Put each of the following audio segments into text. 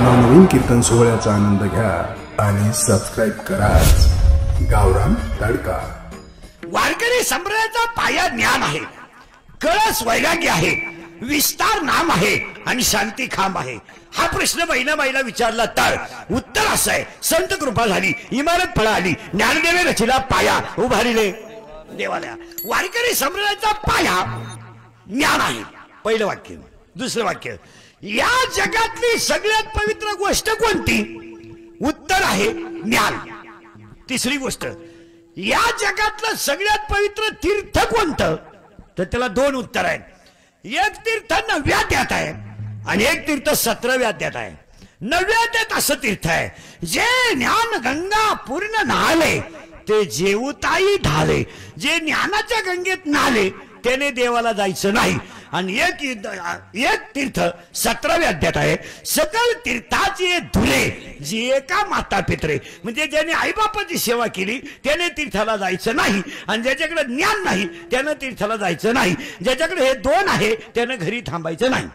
नवनवीन कीर्तन सोहळ्याचा आनंद घ्या आणि सबस्क्राइब करा गावरान तडका। वारकरी संप्रदायाचा पाया ज्ञान आहे, कळस वैराग्य आहे, विस्तार नाम आहे आणि शांती खांब आहे। हा प्रश्न बहिणाबाईला विचारला तर उत्तर असं आहे, संत कृपा झाली, इमारत फळाली, ज्ञानदेवे रचिला पाया, उभारिले देवालया। वारकरी संप्रदायाचा पाया ज्ञान आहे, पहिलं वाक्य। दुसरं वाक्य, या जगातली सगळ्यात पवित्र गोष्ट कोणती? उत्तर आहे ज्ञान। तिसरी गोष्ट, या जगातलं सगळ्यात पवित्र तीर्थ कोणतं? तर त्याला दोन उत्तर आहेत, एक तीर्थ 9व्या अध्यायात आहे आणि एक तीर्थ 17व्या अध्यायात आहे। 9व्या अध्यायात असं तीर्थ आहे, जे ज्ञान गंगा पूर्ण नाले ते जेवताई ढाले। जे ज्ञानाच्या गंगेत नाले त्याने देवाला जायचं नाही। आणि एक तीर्थ 17व्या अध्यायात आहे, सकल तीर्थाचे धुले जे एका माता पित्रे, म्हणजे ज्याने आईबापाची सेवा केली त्याने तीर्थाला जायचं नाही, आणि ज्याच्याकडे ज्ञान नाही त्यानं तीर्थाला जायचं नाही। ज्याच्याकडे हे दोन आहे त्यानं घरी थांबायचं नाही।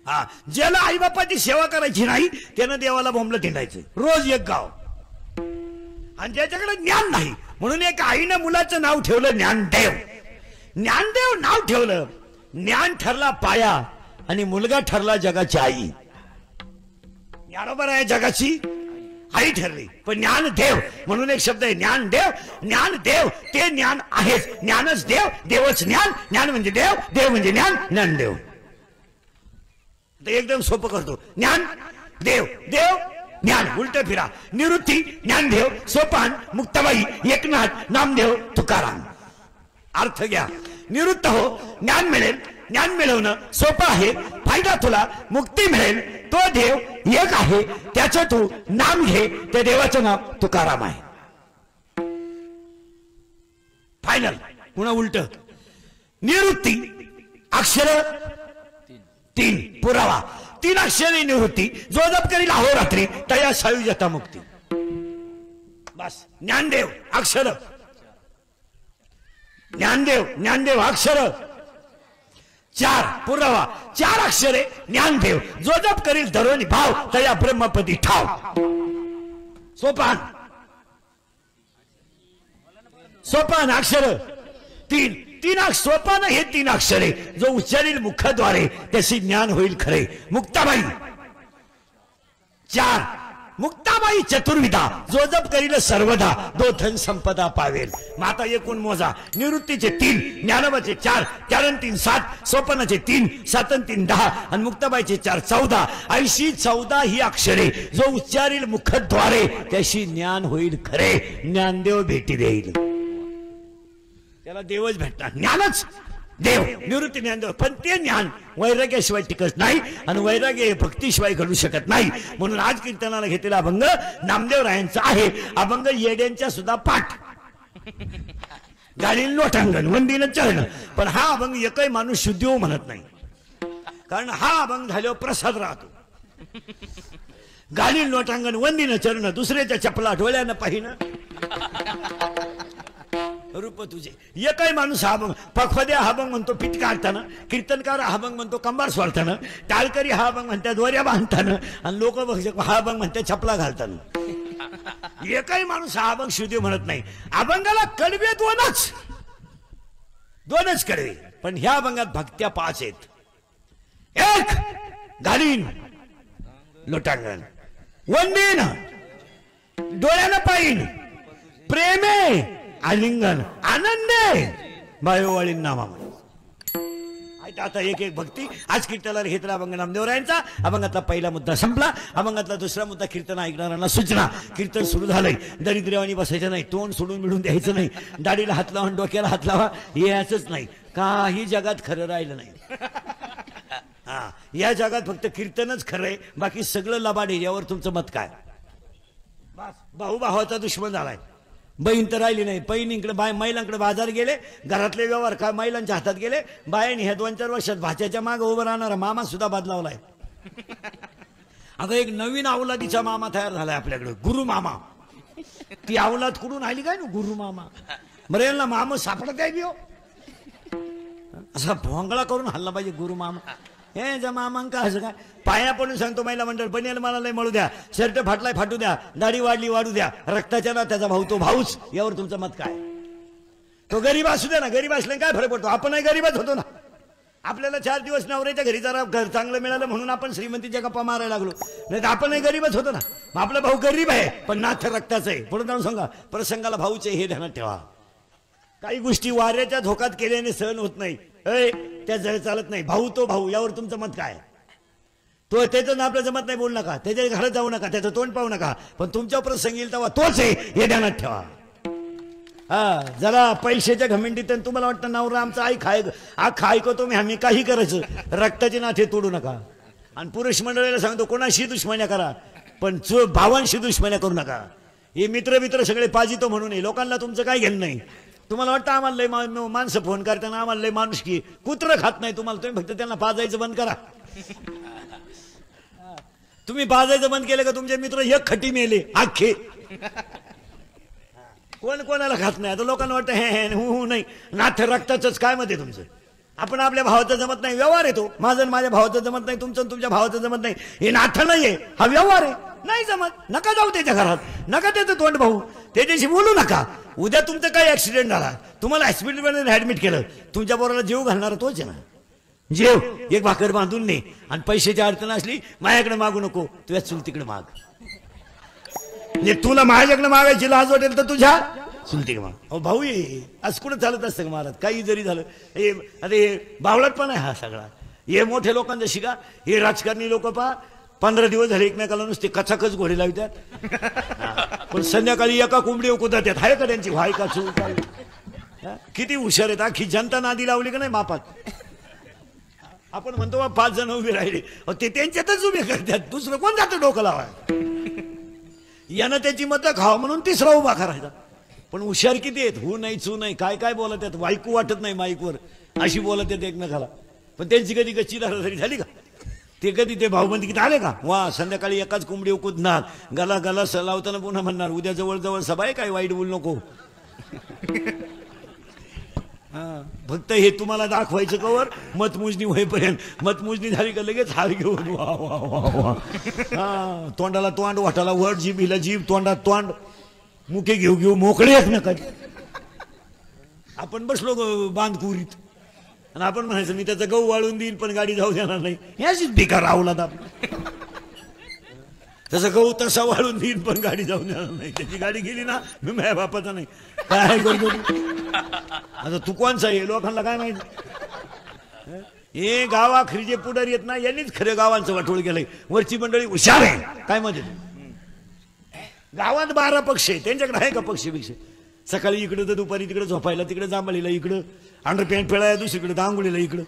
हा, ज्याला आईबापाची सेवा करायची नाही त्यानं देवाला बोंबलं हिंडायचं रोज एक गाव। आणि ज्याच्याकडे ज्ञान नाही, म्हणून एक आईनं मुलाचं नाव ठेवलं ज्ञानदेव। ज्ञानदेव नाव ठेवलं, ज्ञान ठरला पाया आणि मुलगा ठरला जगाची आई। ज्ञानोबर आहे जगाची आई ठरली, पण ज्ञानदेव म्हणून एक शब्द आहे, ज्ञानदेव। ज्ञानदेव ते ज्ञान आहेच, ज्ञानच देव, देवच ज्ञान, ज्ञान म्हणजे देव, देव म्हणजे ज्ञान, ज्ञानदेव। एकदम सोपं करतो, ज्ञान देव, देव ज्ञान, उलट फिरा, निवृत्ती ज्ञानदेव, सोपान मुक्ताबाई, एकनाथ, नामदेव, तुकाराम। अर्थ घ्या, निवृत्त हो, ज्ञान मिळेल, ज्ञान मिळवणं सोपं आहे, फायदा तुला, मुक्ती मिळेल, तो देव एक आहे, त्याचं तू नाम घे, त्या देवाचं नाव तुकाराम आहे। फायनल। पुन्हा उलट, निवृत्ती अक्षर 3, पुरावा 3 अक्षरी निवृत्ती, जो जप करील अहोरात्री तया सायुज्यता मुक्ती। बस, ज्ञानदेव अक्षर, ज्ञानदेव, ज्ञानदेव अक्षर 4, पुरावा 4 अक्षरे, ज्ञानदेव जो जप करील धरोनी भाव तया ब्रह्मपदी ठाव। सोपान, सोपान अक्षर 3, सोपान हे 3 अक्षरे, जो उच्चारील मुखाद्वारे त्याशी ज्ञान होईल खरे। मुक्ताबाई 4, मुक्ताबाई चतुर्विधा, जो जप करील सर्वदा दो धन संपदा पावेल। माता एकूण मोजा, निवृत्तीचे 3, ज्ञानोबाचे 4, 4 3 7, सोपानाचे 3, 7 3 10 आणि मुक्ताबाईचे 4 14, ऐशी 14 ही अक्षरे, जो उच्चारील मुखद्वारे त्याशी ज्ञान होईल खरे, ज्ञानदेव भेटी देईल। त्याला देवच भेटणार, ज्ञानच देव, निवृत्ती ज्ञानदेव। पण ते ज्ञान वैराग्याशिवाय टिकत नाही आणि वैराग्य भक्तीशिवाय घडू शकत नाही। म्हणून आज कीर्तनाला घेतलेला अभंग नामदेव रायांचा आहे। अभंग येड्यांच्या सुद्धा पाठ, गाडीन लोटांगण, वंदीनं चरण, पण हा अभंग एकही माणूस शुद्धी म्हणत नाही, कारण हा अभंग झाल्यावर प्रसाद राहतो। गाडीन लोटांगण, वंदीनं चरण, दुसऱ्याच्या चपला डोळ्यानं पाहिनं रूप तुझे। एकही माणूस हा अभंग, पखवद्या हा अभंग म्हणतो पीठ काढताना, कीर्तनकार हा अभंग म्हणतो कंबार सोडताना, टाळकरी हा अभंग म्हणतात दोऱ्या बांधताना, आणि लोक हा अभंग म्हणतात चपला घालताना। एकही माणूस हा अभंग शुद्धी म्हणत नाही। अभंगाला कडवे दोनच कडवे, पण ह्या अभंगात भक्त्या 5 आहेत। एक घालीन लोटांगण, वंदीन डोळ्यानं पाहिन, प्रेमे आलिंगन, आनंदे बायोवाळीन नामामध्ये। आता एक एक भक्ती आज कीर्तनाला घेतला अभंग नामदेवरायांचा। अभंगातला पहिला मुद्दा संपला, अभंगातला दुसरा मुद्दा कीर्तन ऐकणाऱ्यांना सूचना। कीर्तन सुरू झालंय, दरिद्र्यावानी बसायचं नाही, तोंड सोडून मिळून द्यायचं नाही, दाढीला हात लावा, डोक्याला हात लावा, याचंच नाही, काही जगात खरं राहिलं नाही। हा, या जगात फक्त कीर्तनच खरं आहे, बाकी सगळं लबाड आहे। यावर तुमचं मत काय? भाऊ भावाचा दुश्मन झालाय, बहीण तर राहिली नाही, बहीण इकडे महिलांकडे बाजार गेले, घरातले व्यवहार काय महिलांच्या हातात गेले। बायाने ह्या 2-4 वर्षात भाच्याच्या मागे उभं राहणारा मामा सुद्धा बदलावलाय। अगं एक नवीन अवलादीचा मामा तयार झालाय आपल्याकडे, गुरु मामा। ती अवलाद कुठून आली काय ना, गुरु मामा। बरं, यांना मामा सापडत आहे की हो? असा भोंगळा करून हल्ला पाहिजे गुरु मामा। हे जमा मग का असं काय पाया पडून सांगतो महिला मंडळ बनेल मला लय मळू द्या, शर्ट फाटलाय फाटू द्या, दाढी वाढली वाढू द्या, रक्ताच्या ना त्याचा भाऊ तो भाऊच. यावर तुमचं मत काय? तो गरीब असू द्या ना, गरीब असल्याने काय फरक पडतो? आपणही गरीबच होतो ना. आपल्याला 4 दिवस नवऱ्याच्या घरी जरा घर चांगलं मिळालं म्हणून आपण श्रीमंतीच्या गप्पा मारायला लागलो, नाही तर आपणही गरीबच होतो ना. मग आपला भाऊ गरीब आहे पण नाथ रक्ताचं आहे. पुढे जाऊन सांगा प्रसंगाला भाऊचे हे ध्यानात ठेवा. काही गोष्टी वाऱ्याच्या धोक्यात केल्याने सहन होत नाही, त्या जळ चालत नाही. भाऊ तो भाऊ, यावर तुमचं मत काय? तो त्याचं आपलं जमत नाही बोलू नका, त्याच्या घरात जाऊ नका, त्याचं तोंड पाहू नका, पण तुमच्या प्रसंग येईल तेव्हा तोच आहे हे ध्यानात ठेवा. हा जरा पैशाच्या घमेंडीत तुम्हाला वाटतं नवरा आमचा आखा ऐकतो मी, आम्ही काही करायचं, रक्ताची नाथे तोडू नका. आणि पुरुष मंडळीला सांगतो कोणाशी दुश्मन्या करा पण भावांशी दुश्मन्या करू नका. हे मित्र सगळे पाजितो म्हणून लोकांना तुमचं काय घेणं नाही. तुम्हाला वाटतं आम्हाला लय माणसं फोन करताना आम्हाला लय माणूस की कुत्रं खात नाही तुम्हाला, तुम्ही फक्त त्यांना पाजायचं बंद करा. तुम्ही पाजायचं बंद केलं का तुमचे मित्र एक खटी मेले अख्खे. कोण कोणाला खात नाही. आता लोकांना वाटतं हे हु नाही, नाथ रक्ताचंच काय मध्ये तुमचं. आपण आपल्या भावाचं जमत नाही, व्यवहार येतो. माझं माझ्या भावाचं जमत नाही, तुमचं तुमच्या भावाचं जमत नाही, हे नाथ नाहीये, हा व्यवहार आहे. नाही जमत, नका जाऊ त्याच्या घरात, नका त्याचं तोंड भाऊ, त्याच्याशी बोलू नका. उद्या तुमचं काही ऍक्सिडेंट झाला, तुम्हाला हॉस्पिटलमध्ये ऍडमिट केलं, तुमच्या पोराला जीव घालणारा तोच आहे ना. जेव एक भाकर बांधून ने, आणि पैशाची अडचण असली माझ्याकडे मागू नको, तुझ्या चुलतीकडे माग. तुला माझ्याकडे मागायची लाज वाटेल तर तुझ्या चुलतीकडे माग. अहो भाऊ ये असं कुठं चालत असतं का महाराज? काही जरी झालं हे अरे बावळट पण आहे हा सगळा. हे मोठ्या लोकांचा शिका, हे राजकारणी लोक पहा 15 दिवस झाले एकमेकाला नुसते कचाकच घोडे लावतात, पण संध्याकाळी एका कोंबडी उकुतात येत आहे का त्यांची व्हाय का चूक. किती हुशार आहेत, अख्खी जनता नादी लावली का नाही मापात. आपण म्हणतो बा 5 जण उभे राहिले, ते त्यांच्यातच उभे करतात, दुसरं कोण जातं डोकं लावाय. यानं त्याची मतं खावा म्हणून तिसरा उभा करायचा. पण हुशार किती आहेत, हो नाही चू नाही, काय काय बोलत आहेत, वाईकू वाटत नाही माईकवर, अशी बोलत आहेत एकमेकाला. पण त्यांची कधी गच्ची दारादारी झाली का? ते कधी ते भाऊबंदीत आले का? वा संध्याकाळी एकाच कोंबडी उकुदणार, गला गला लावताना पुन्हा म्हणणार उद्या जवळ जवळ सभा आहे, काय वाईट बोलू नको. फक्त हे तुम्हाला दाखवायचं कवर मतमोजणी होईपर्यंत. मतमोजणी झाली का लगेच हार घेऊन वा वा वा वा. तोंडाला तोंड, वाटाला वट, जीभीला जीभ, तोंडात तोंड, मुके घेऊ मोकळे आहेत ना कधी. आपण बसलो बांधकुरीत आणि आपण म्हणायचं मी त्याचा गहू वाळून देईन पण गाडी जाऊ देणार नाही. याचीच भिकार रावलात आपण. तसं गहू तसा वाळून देईन पण गाडी जाऊ देणार नाही. त्याची गाडी गेली ना मी माझ्या बापाचा नाही. काय करतो आता तू कोणचा आहे लोकांना काय माहिती. हे गावाखरी जे पुढारी येत ना यांनीच खरं गावांचं वाटोळ केलंय. वरची मंडळी हुशार आहे काय मध्ये. गावात 12 पक्ष आहे, त्यांच्याकडे आहे का पक्षपेक्षा. सकाळी इकडं तर दुपारी तिकडे झोपायला, तिकडे जांभळीला इकडं, अंडरपॅन्ट फेळायला दुसरीकडे, दांगुळीला इकडं.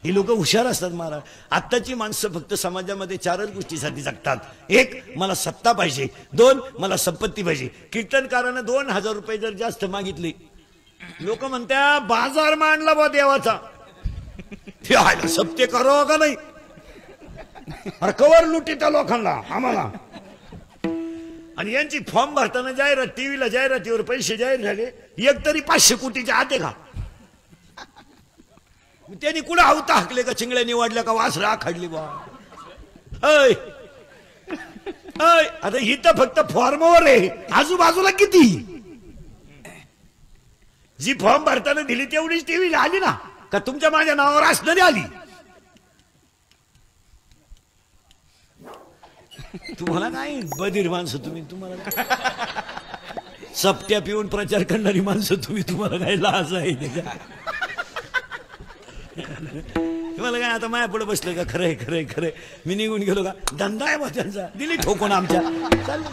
ही लोक हुशार असतात महाराज. आत्ताची माणसं फक्त समाजामध्ये 4च गोष्टीसाठी जगतात. 1 मला सत्ता पाहिजे, 2 मला संपत्ती पाहिजे. कीर्तनकारानं 2000 रुपये जर जास्त मागितले, लोक म्हणत्या बाजार मांडला बा देवाचा, सत्य करो का नाही. अरे कवर लुटी त्या लोकांना आम्हाला. आणि यांची फॉर्म भरताना जाहिरात, टीव्हीला जाहिरातीवर पैसे जाहीर झाले, एक तरी 500 कोटीच्या आत आहे का. त्यांनी कुठं आवता हाकले का, चिंगड्या निवडल्या का, वासरा आखडली बा. आता ही तर फक्त फॉर्मवर आहे, आजूबाजूला किती. जी फॉर्म भरताना दिली तेवढीच टीव्हीला आली ना, का तुमच्या माझ्या नावावर असणारी आली. तुम्हाला काय बधीर माणसं तुम्ही, तुम्हाला सप्त्या पिऊन प्रचार करणारी माणसं तुम्ही, तुम्हाला काय लाज आहे का. तुम्हाला काय आता माया पुढे बसलं का. खरंय खरंय खरंय मी निघून गेलो का, धंदा आहे बा त्यांचा, दिली ठोकून आमच्या चाललं.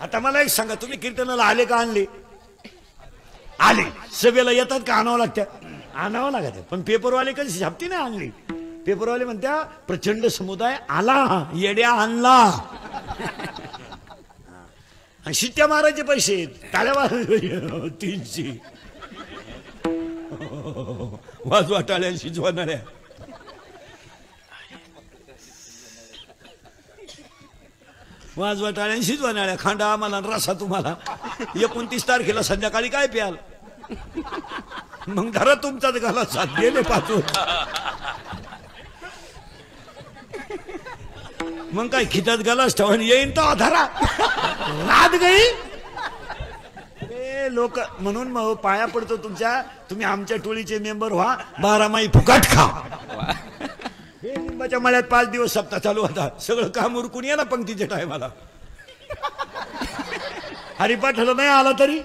आता मला एक सांगा, तुम्ही कीर्तनाला आले का आणले. आले सभेला येतात का आणावं लागतं. आणावं लागत, पण पेपरवाले कधी छापती नाही आणली. पेपरवाले म्हणत्या प्रचंड समुदाय आला, येड्या आणला. आणि शिट्ट्या मारायचे पैसे, टाळ्या मारायचे 300. वाजवा टाळ्या शिजवणाऱ्या. वाजवा टाळ्या शिजवणाऱ्या. खांडा आम्हाला रसा तुम्हाला. 29 तारखेला संध्याकाळी काय प्याल. मग धरा तुमचाच घाला साथ गेले पाचून. मग काय खितात घालाच ठेवून येईन तो धरा रात गई. लोक म्हणून मग पाया पडतो तुमच्या, तुम्ही आमच्या टोळीचे मेंबर व्हा, 12 माही फुकट खा. हे लिंबाच्या मळ्यात 5 दिवस सप्ताह चालू होता, सगळं काम उरकून या ना पंक्तीच्या टायमाला. हरिपाठाला नाही आला तरी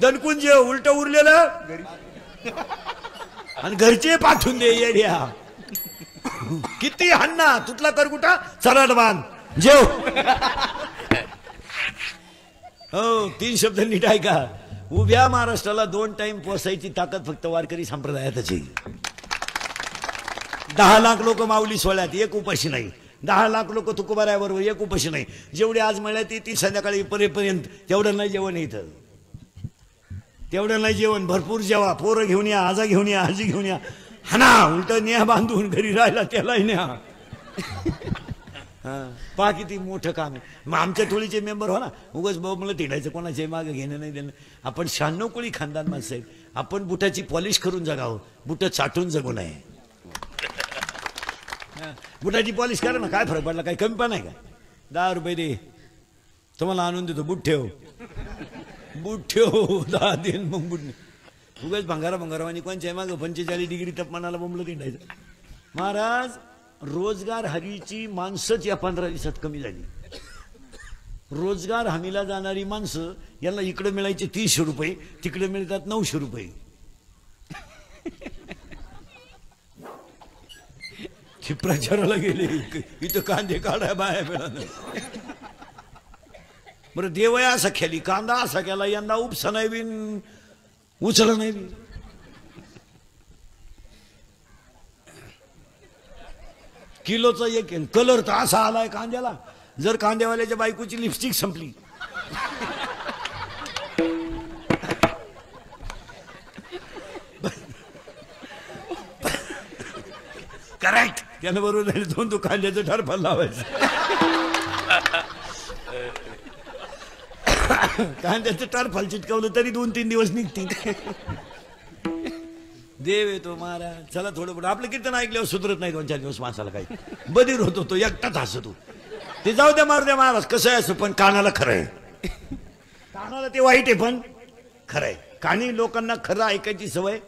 दणकून जेव, उलट उरलेलं आणि घरचे पाठवून दे येड्या. किती हन्ना तुटला कर कुठा चराड बांध जेव. हो 3 शब्द नीट ऐका. उभ्या महाराष्ट्राला 2 टाइम पोसायची ताकद फक्त वारकरी संप्रदायातच आहे. 10 लाख लोक माऊली सोहळ्यात, एक उपाशी नाही. 10 लाख लोक तुकोबाराबरोबर, एक उपाशी नाही. जेवढे आज मिळत ती संध्याकाळी परेपर्यंत तेवढं नाही जेवण इथं, तेवढं नाही जेवण. भरपूर जेवा, पोरं घेऊन या, आजा घेऊन या, आजी घेऊन या. हाना उलट न्या बांधून घरी राहिला त्यालाही न्या. पहा किती मोठं काम आहे. मग आमच्या टोळीचे मेंबर हो ना. उगाच भाऊ मला तिडायचं, कोणाचे मागं घेणं नाही देणं. आपण 96 कोळी खानदान माणसं आहेत. आपण बुटाची पॉलिश करून जगावं, बुट चाटून जगू नये. बुटाची पॉलिश करा ना, काय फरक पडला, काही कमी पण आहे का. 10 रुपये दे तुम्हाला आणून देतो, बूट ठेव, बूट ठेव 10 दिन. मग बूट उगाच भंगारावानी कोणच्या मागं 45 डिग्री तापमानाला बोंबलं तिंडायचं. महाराज रोजगार हमीची माणसंच या 15 दिवसात कमी झाली. रोजगार हमीला जाणारी माणसं यांना इकडे मिळायचे 300 रुपये, तिकडे मिळतात 900 रुपये. ते प्रचाराला गेले, इथं कांदे काढाय बाया मिळालं. बरं देवय असा खेळली, कांदा असा केला, यंदा उपसा नाही बिन उचला नाही बी. किलोचा एक कलर तर असा आलाय कांद्याला, जर कांद्यावाल्याच्या बायकोची लिपस्टिक संपली करेक्ट, त्यानं बरोबर 2 कांद्याचं ठरफल लावायचं. कांद्याचं टरफल चिटकवलं तरी 2-3 दिवस निघतील. देव येतो महाराज. चला थोडं पुढं. आपलं कीर्तन ऐकल्यावर सुधरत नाही 2-4 दिवस माणसाला. काही बधीर होतो तो, एकटाच हसतो. ते जाऊ द्या मारू द्या महाराज, कसं आहे असं, पण कानाला खरं आहे. कानाला ते वाईट आहे पण खरं आहे. कानी लोकांना खरं ऐकायची सवय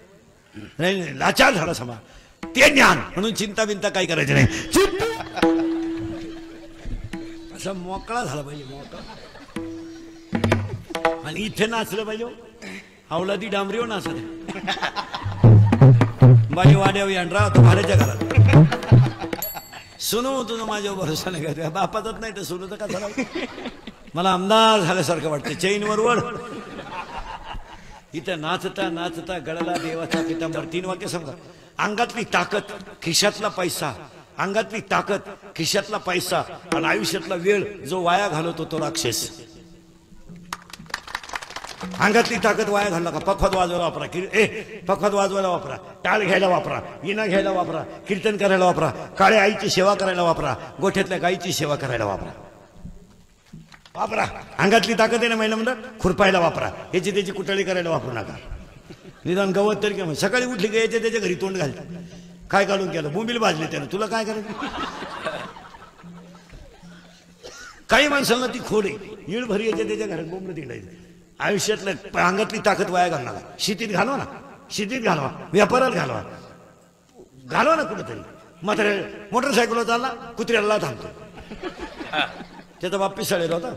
नाही, लाचार झाला समा. ते ज्ञान म्हणून चिंता बिंता काय करायचं नाही. असा मोकळा झाला पाहिजे, मोकळा. आणि इथे नाचलं पाहिजे, अवलादी डांबरीवर नाचत बाई वाड्यावर यांड्रा तो भाड्याच्या घरात. सुनू तुझं माझ्यावर भरोसा नाही का, बापाचाच नाही तर सुनू तर का झाला. मला आमदार झाल्यासारखं वाटतं. चैनवर वड. इथं नाचता नाचता गळाला देवाचा पितांबर. 3 वाक्य समजा. अंगातली ताकद, खिशातला पैसा. अंगातली ताकद, खिशातला पैसा आणि आयुष्यातला वेळ जो वाया घालवतो तो राक्षस. अंगातली ताकद वाया घालला का पखवाद वाजवायला वापरा, पखवाद वाजवायला वापरा, टाळ घ्यायला वापरा, इना घ्यायला वापरा, कीर्तन करायला वापरा, काळ्या आईची सेवा करायला वापरा, गोठ्यातल्या गाईची सेवा करायला वापरा. वापरा. अंगातली ताकद आहे ना महिला म्हणतात, खुरपायला वापरा. याची त्याची कुटाळी करायला वापरू नका. निदान गवत तरी किंवा सकाळी उठली का याच्या त्याच्या घरी तोंड घालतात. काय काढून केलं, बोंबील भाजले त्यानं, तुला काय करायचं. काही माणसांना ती खोड आहे, येळ भरी याच्या त्याच्या घरात बोंबलं तिंडायचं. आयुष्यातलं अंगातली ताकद वाया घालणार. शेतीत घालवा ना, शेतीत घालवा, व्यापारात घालवा, घालवा ना कुठेतरी. मात्र मोटरसायकलवर चालला, कुत्र्याला थांबतो. त्याचा बाप पिसाळलेला होता.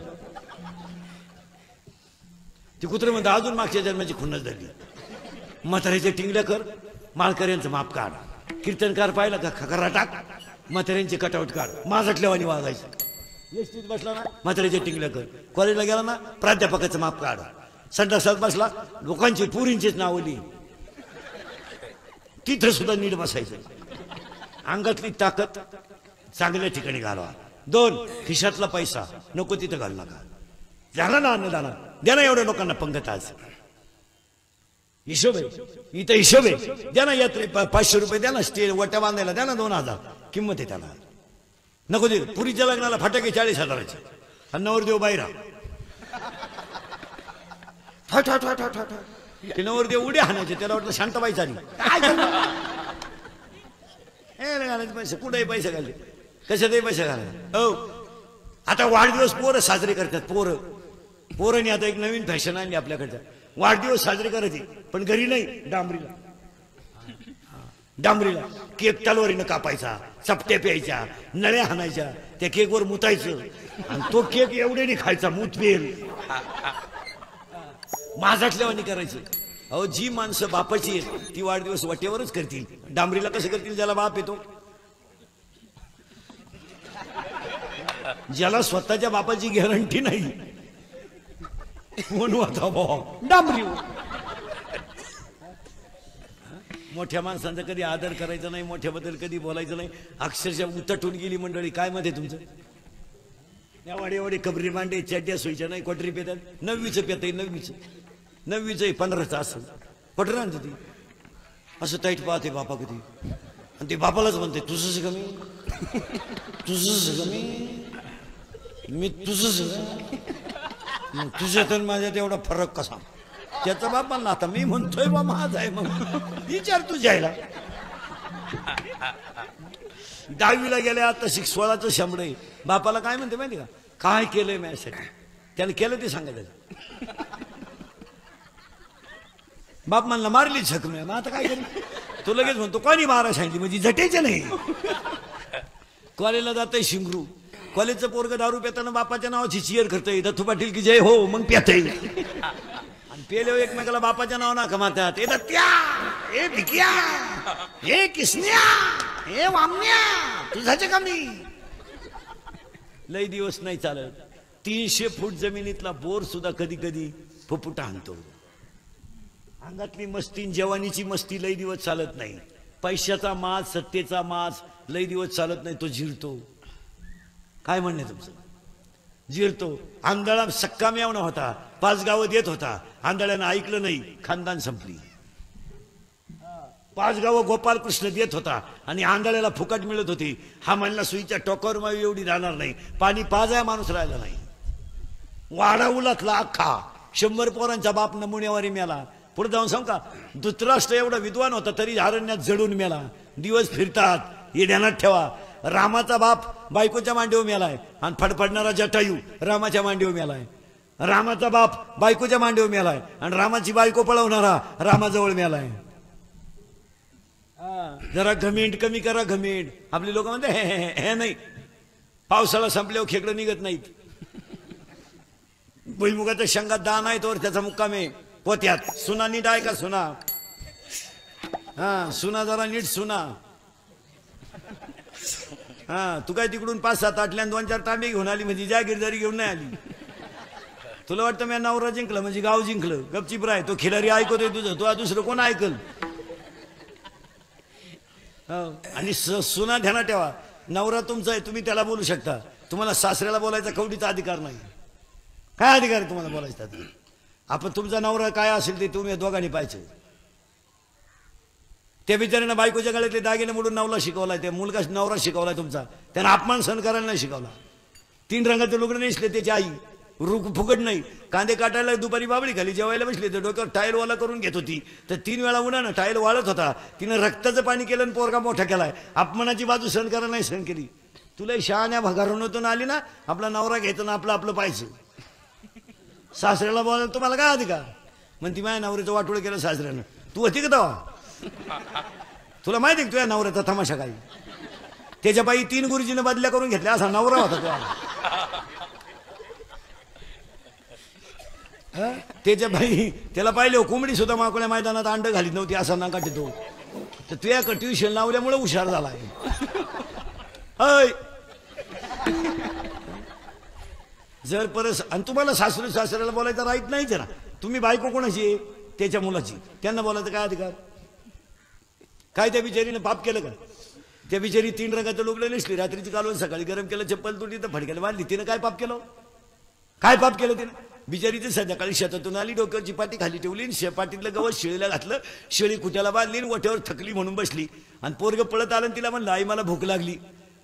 ती कुत्रे म्हणते अजून मागच्या जन्माची खुन्नस धरली. म्हाताऱ्याचे टिंगल्या कर, माळकऱ्यांचं माप काढ. कीर्तनकार पाहिला का खकरा टाक, म्हाताऱ्यांचे कटआउट काढ. माझटल्यावानी वागायचं. एसटीत बसला ना म्हाताऱ्याचे टिंगल्या कर. कॉलेजला गेला ना प्राध्यापकाचं माप काढ. संडासात बसला लोकांची पुरींचीच नावं लिही. तिथं सुद्धा नीट बसायचं. अंगातली ताकद चांगल्या ठिकाणी घालवा. 2 खिशातला पैसा नको तिथं घालू नका. झाला ना अन्नदाना, द्या ना एवढ्या लोकांना पंगत. आज हिशोब आहे, इथं हिशोब आहे. द्या ना यात्रे 500 रुपये द्या ना, स्टे वट्या बांधायला द्या ना, 2000 किंमत आहे त्याला. नको दे. पुरीच्या लग्नाला फटाके 40,000चे आणि नवरदेव बाहेर ते नवर ते उड्या हाणायचे, त्याला वाटलं शांताबाई झाली काय घालायचे पैसे, कुठेही पैसे घालले, कशातही पैसे घालायचे. हो आता वाढदिवस पोरं साजरे करतात, पोरं आता एक नवीन फॅशन आणली आपल्याकडच्या, वाढदिवस साजरे करायचे पण घरी नाही, डांबरीला केक तलवारीनं कापायचा, चपट्या प्यायच्या, नळ्या हाणायच्या, त्या केकवर मुतायचं आणि तो केक एवढ्याने खायचा, मुतपेल माझाटल्यावानी करायचं. अहो जी माणसं बापाची आहेत ती वाढदिवस वाटेवरच करतील, डांबरीला कसं करतील ज्याला बाप येतो, ज्याला स्वतःच्या बापाची गॅरंटी नाही म्हणून आता डांबरी. मोठ्या माणसांचा कधी आदर करायचा नाही, मोठ्याबद्दल कधी बोलायचं नाही, अक्षरशः उतटून गेली मंडळी. काय मध्ये तुमचं या वाडे कबरी मांडे चड्ड्या सोयीच्या नाही, क्वाटरी पेतात, 9वीचं पेत, 9वीचं 15चं असं क्वाटर आणतं ती, असं टाईट पाहते बापा कधी, आणि ते बापालाच म्हणते तुझंच कमी, तुझंच कमी, मी तुझंच, तुझ्यात माझ्यात एवढा फरक कसा. त्याचा बाप म्हणला आता मी म्हणतोय बा माझा आहे, मग विचार तुझ्याला. 10वीला गेल्या आता 16चं शंभरे, बापाला काय म्हणते माहिती का, काय केलंय माझ्यासाठी, त्याला केलं ते सांगायचं. बाप म्हणला मारली झक मी, आता काय करेल, तो लगेच म्हणतो कोणी मारा सांगितली, म्हणजे झटेचे नाही. कॉलेजला जातंय शिंगरू, कॉलेजचं पोरग दारू पेताना बापाच्या नावाची चिअर करतंय, दत्तू पाटील की जय हो, मग पेतय, आणि पेले एकमेकाला बापाच्या नाव ना कमातात, ए दत्त्या, ए भिक्या, ए किसन्या, ए वामन्या, तुझाचे कमी. लई दिवस नाही चालत, 300 फूट जमिनीतला बोर सुद्धा कधी कधी फुफुटा आणतो. अंगातली मस्ती, जवानीची मस्ती लई दिवस चालत नाही, पैशाचा माज, सत्तेचा माज लई दिवस चालत नाही, तो जिरतो. काय म्हणणे तुमचं, जिरतो. आंधळा सक्का मेवणा होता, 5 गावं देत होता, आंधळ्यानं ऐकलं नाही, खानदान संपली. 5 गावं गोपाल कृष्ण देत होता आणि आंधळ्याला फुकट मिळत होती. हा म्हणला सुईच्या टोकावर मावी एवढी राहणार नाही, पाणी पाजाया माणूस राहिला नाही. वाडा उलटला अख्खा, 100 पोरांचा बाप नमुन्यावारी मेला. पुढे जाऊन सांग का, धृतराष्ट्र एवढा विद्वान होता तरी अरण्यात जडून मेला. दिवस फिरतात, हे ध्यानात ठेवा. रामाचा बाप बायकोच्या मांडीवर मेलाय आणि फडफडणारा जटायू रामाच्या मांडीवर मेलाय. रामाचा बाप बायकोच्या मांडीवर मेलाय आणि रामाची बायको पळवणारा रामाजवळ मेलाय. जरा घमेंड कमी करा, घमेंड. आपली लोक म्हणते हे नाही, पावसाळा संपल्यावर खेकडं निघत नाहीत. भुईमुगाच्या शेंगात दान आहे तोवर त्याचा मुक्काम आहे पोत्यात. सुना नीट आहे का सुना, हा सुना जरा नीट सुना. हा तू काय तिकडून 5-7 आटल्यान 2-4 तांबे घेऊन आली म्हणजे जागीरदारी घेऊन नाही आली. तुला वाटतं मी नवरा जिंकलं म्हणजे गाव जिंकलं, गपचिप राय. तो खिलारी ऐकतोय तुझं, तो दुसरं कोण ऐकल. आणि सुना ध्यानात ठेवा, नवरा तुमचा आहे, तुम्ही त्याला बोलू शकता, तुम्हाला सासऱ्याला बोलायचा कवडीचा अधिकार नाही. काय अधिकार आहे तुम्हाला बोलायचा? आपण तुमचा नवरा काय असेल ते तुम्ही दोघांनी पाहायचं. त्या बिचाऱ्यानं बायकोच्या गळ्यातले दागिने मोडून नवला शिकवलाय, त्या मुलगा नवरा शिकवलाय तुमचा, त्यानं अपमान सहन करायला नाही शिकवला. 3 रंगाचे लुगडे नेसले त्याची आई, फुकट नाही. कांदे काटायला दुपारी बाबळी खाली जेवायला बसले तर डोक्यावर टायल वाला करून घेत होती, तर 3 वेळा उन्हानं टायल वाळत होता. तिनं रक्ताचं पाणी केलं आणि पोरगा मोठा केलाय. अपमानाची बाजू सहन करायला नाही सहन केली. तुला शहाण्या भगारणूतून आली ना, आपला नवरा घ्यायचं ना आपलं आपलं पाहायचं. सासऱ्याला बोलायला तुम्हाला काय अधिकार? म्हणती माझ्या नवऱ्याचं वाटोळ केलं सासऱ्यानं. तू होती का तेव्हा? तुला माहिती आहे तुझ्या नवऱ्याचा तमाशा काही? त्याच्या बाई 3 गुरुजीनं बदल्या करून घेतल्या, असा नवरा होता तो. त्याच्या बाई त्याला पाहिले कोंबडी सुद्धा माकोळ्या मैदानात अंड घालीत नव्हती, असा नाका तो. तर तुझ्या ट्युशन लावल्यामुळे हुशार झाला आहे. जर परत आणि तुम्हाला सासऱ्याला बोलायचा राईट नाहीच ना. तुम्ही बायको कोणाची आहे? त्याच्या मुलाची. त्यांना बोलायचं काय अधिकार? काय त्या बिचारीनं पाप केलं का? त्या बिचारी 3 रंगाचं लुगडं नेसली, रात्रीची कालवण, सकाळी गरम केलं, चप्पल तुटली तर फडक्याला बांधली. तिनं काय पाप केलं? काय पाप केलं तिनं? बिचारीचं संध्याकाळी शेतातून आली, डोक्यावरची पाटी खाली ठेवली, पाटीतलं गवत शेळीला घातलं, शेळी कुट्याला बांधली, वट्यावर थकली म्हणून बसली. आणि पोरग पळत आलं आणि तिला म्हणलं आई मला भूक लागली.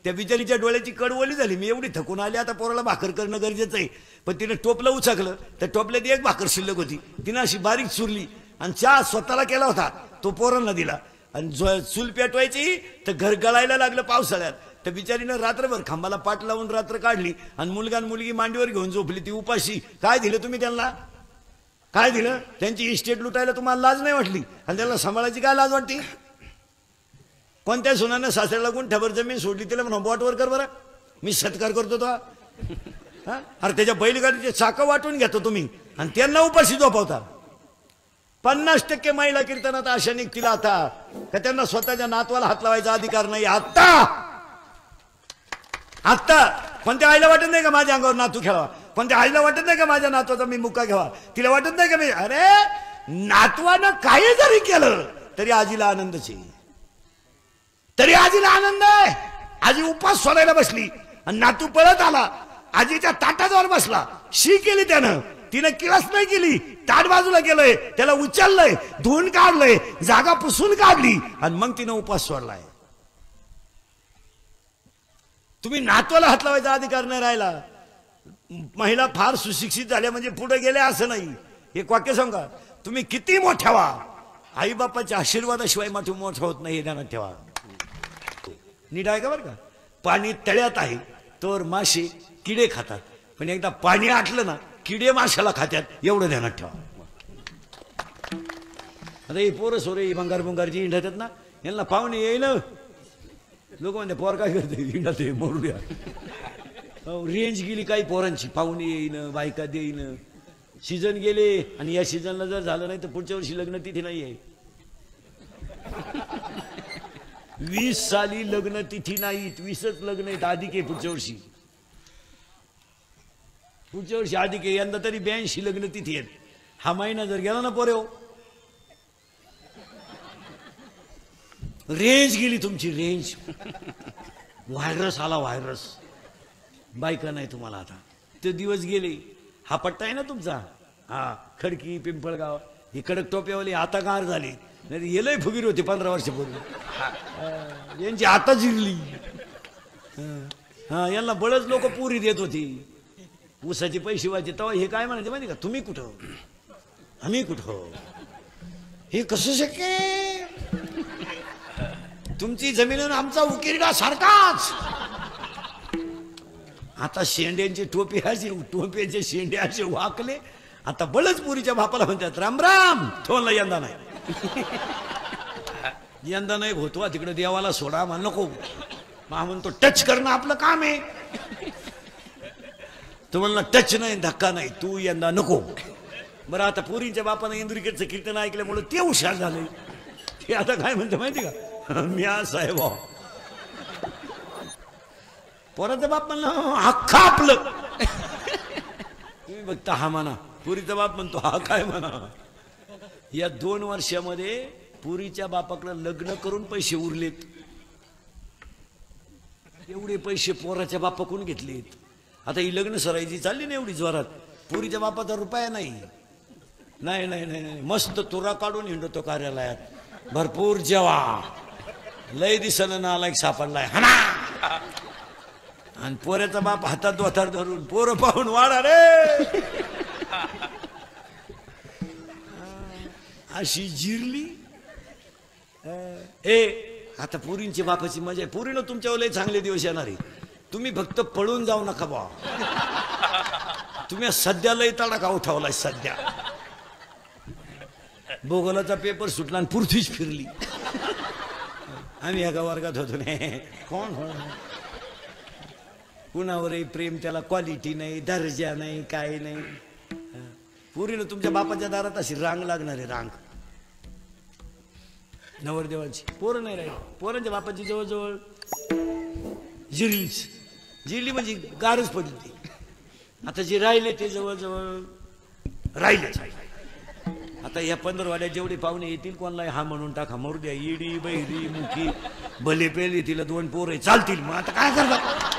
त्या बिचारीच्या डोळ्याची कडवली झाली, मी एवढी थकून आली, आता पोराला भाकर करणं गरजेचं आहे. पण तिनं टोपलं उचाकलं, तर टोपल्यात 1 भाकर शिल्लक होती. तिनं अशी बारीक चुरली, आणि चहा स्वतःला केला होता तो पोरांना दिला आणि चूल पेटवायची तर घर गळायला लागलं पावसाळ्यात तर बिचारीनं रात्रभर खांबाला पाठ लावून रात्र काढली आणि मुलगा आणि मुलगी मांडीवर घेऊन झोपली ती उपाशी. काय दिलं तुम्ही त्यांना? काय दिलं? त्यांची इस्टेट लुटायला तुम्हाला लाज नाही वाटली आणि त्यांना सांभाळायची काय लाज वाटते? कोणत्या सुनानं सासऱ्याला गुंठ्याभर जमीन सोडली तिला म्हणा बोटवर कर बरं मी सत्कार करतो तो. अरे त्याच्या बैलगाडीचे चाकं वाटून घेतो तुम्ही आणि त्यांना उपाशी झोपवता. 50% महिला कीर्तनात अशा निघतील आता का त्यांना स्वतःच्या नातवाला हात लावायचा अधिकार नाही. आत्ता कोणत्या आईला वाटत नाही का माझ्या अंगावर नातू खेळावा? कोणत्या आईला वाटत नाही का माझ्या नातवाचा मी मुक्का घ्यावा? तिला वाटत नाही का मी अरे नातवानं काही जरी केलं तरी आजीला आनंदच आहे. तरी आजीला आनंद आहे. आजी उपास सोडायला बसली आणि नातू पळत आला आजीच्या ताटाजवळ बसला. शी केली त्यानं तिने किळस नाही केली ताट बाजूला केलंय त्याला उचललंय धुवून काढलंय जागा पुसून काढली आणि मग तिने उपास सोडलाय. तुम्ही नातवाला हात लावायचा अधिकार नाही राहिला. महिला फार सुशिक्षित झाल्या म्हणजे पुढे गेल्या असं नाही. एक वाक्य सांगा तुम्ही किती मोठ्या व्हा आई बापाच्या आशीर्वादाशिवाय मोठं होत नाही हे ध्यानात ठेवा. नीट आहे का बरं का? पाणी तळ्यात आहे तर मासे किडे खातात पण एकदा पाणी आटलं ना किडे माशाला खात्यात एवढं ध्यानात ठेवा. आता हे पोरं सोरे भंगार भंगारची इंढतात ना यांना पाहुणे येईल लोक म्हणते पोर काय करते इंडात मोरूया. रेंज गेली काही पोरांची पाहुणे येईन बायका देईन सीझन गेले आणि या सीझनला जर झालं नाही तर पुढच्या वर्षी लग्न तिथी नाही आहे. 20 साली लग्न तिथी नाहीत 20च लग्न आहेत अधिक आहे पुढच्या वर्षी अधिक आहे. यंदा तरी 82 लग्न तिथी आहेत. हा महिना जर गेला ना पोरे रेंज गेली तुमची रेंज. व्हायरस आला व्हायरस बायका नाही तुम्हाला आता ते दिवस गेले. हा पट्टा आहे ना तुमचा हा खडकी पिंपळगाव ही कडक टोप्यावाली आता गार झाली नाही येलय फुगीर होती 15 वर्षापूर्वी यांची आता जिरली. हा यांना बळच लोक पुरी देत होती ऊसाचे पैसे व्हायचे तेव्हा हे काय म्हणायचे माहिती का तुम्ही कुठं आम्ही कुठं हे कसं शक्य? तुमची जमीन आमचा उकिरडा सारखाच. आता शेंड्यांचे टोप्याचे शेंडे असे वाकले आता बळच पुरीच्या बापाला म्हणतात राम राम थोडला यंदा नाही यंदा नाही होतो तिकडे देवाला सोडा मला नको मा म्हणतो टच करणं आपलं काम आहे. तो म्हणला टच नाही धक्का नाही तू यंदा नको. बरं आता पुरीच्या बापानं इंदुरीकडचं कीर्तन ऐकल्यामुळे ते हुशार झाले. ते आता काय म्हणतं माहिती का मी साहेब पोराचा बाप म्हणला अख्खा आपलं तुम्ही बघता हा म्हणा पुरीचा बाप म्हणतो हा काय म्हणा. या 2 वर्षामध्ये पुरीच्या बापाकडे लग्न करून पैसे उरलेत. एवढे पैसे पोराच्या बापाकडून घेतलेत. आता ही लग्न सरायची चालली ना एवढी जोरात पुरीच्या बापाचा रुपया नाही नाही नाही नाही मस्त तुरा काढून हिंडतो कार्यालयात भरपूर जेवा लय दिसन नालायक सापडलाय हाना आणि पोऱ्याचा बाप हातात दोथार धरून पोरं पाहून वाढा रे अशी जिरली. आता पुरींची बापाची मजा आहे. पुरीनं तुमच्यावर लय चांगले दिवस येणार आहे. तुम्ही फक्त पळून जाऊ नका बा. तुम्ही सध्या लय तडाखा उठवलाय. सध्या भूगोलाचा पेपर सुटला आणि पृथ्वीच फिरली. आम्ही एका वर्गात होतो नाही कोण कुणावरही प्रेम त्याला क्वालिटी नाही दर्जा नाही काय नाही. पुरीनं तुमच्या बापाच्या दारात अशी रांग लागणार आहे रांग नवरदेवांची. पोरं नाही राहील पोरांच्या बापाची जवळजवळ जिरली म्हणजे गारच पडली ती. आता जे राहिले ते जवळजवळ राहिले. आता या 15 वाड्यात जेवढे पाहुणे येतील कोणाला हा म्हणून टाका मरू द्या. इडी बैरी मुखी भले पेली तिला 2 पोरं चालतील. मग आता काय करतात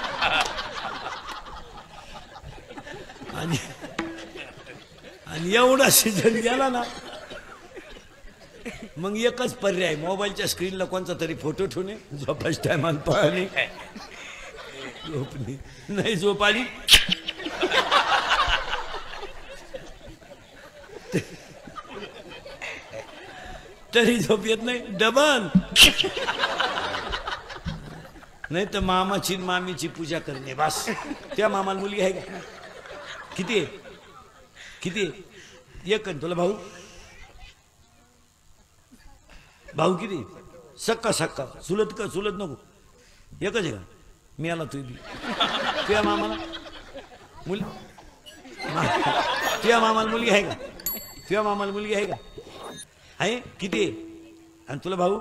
आणि एवढा सीझन गेला ना मग एकच पर्याय मोबाईलच्या स्क्रीनला कोणता तरी फोटो ठेवणे झोपायच्या टायमाला पाहणे झोपणे नाही झोप आली तरी झोप येत नाही डबल. नाही तर मामाची मामीची पूजा करणे बस. त्या मामाला मुलगी आहे का? किती आहे? किती आहे? एक. तुला भाऊ भाऊ किती? सक्का सक्का. चुलत का? चुलत नको. एकच आहे का? मी आला तू बी. तुझ्या मामाला मुली? तुझ्या मामाला मुलगी आहे का? तुझ्या मामाला मुलगी आहे का? आहे. किती आहे? आणि तुला भाऊ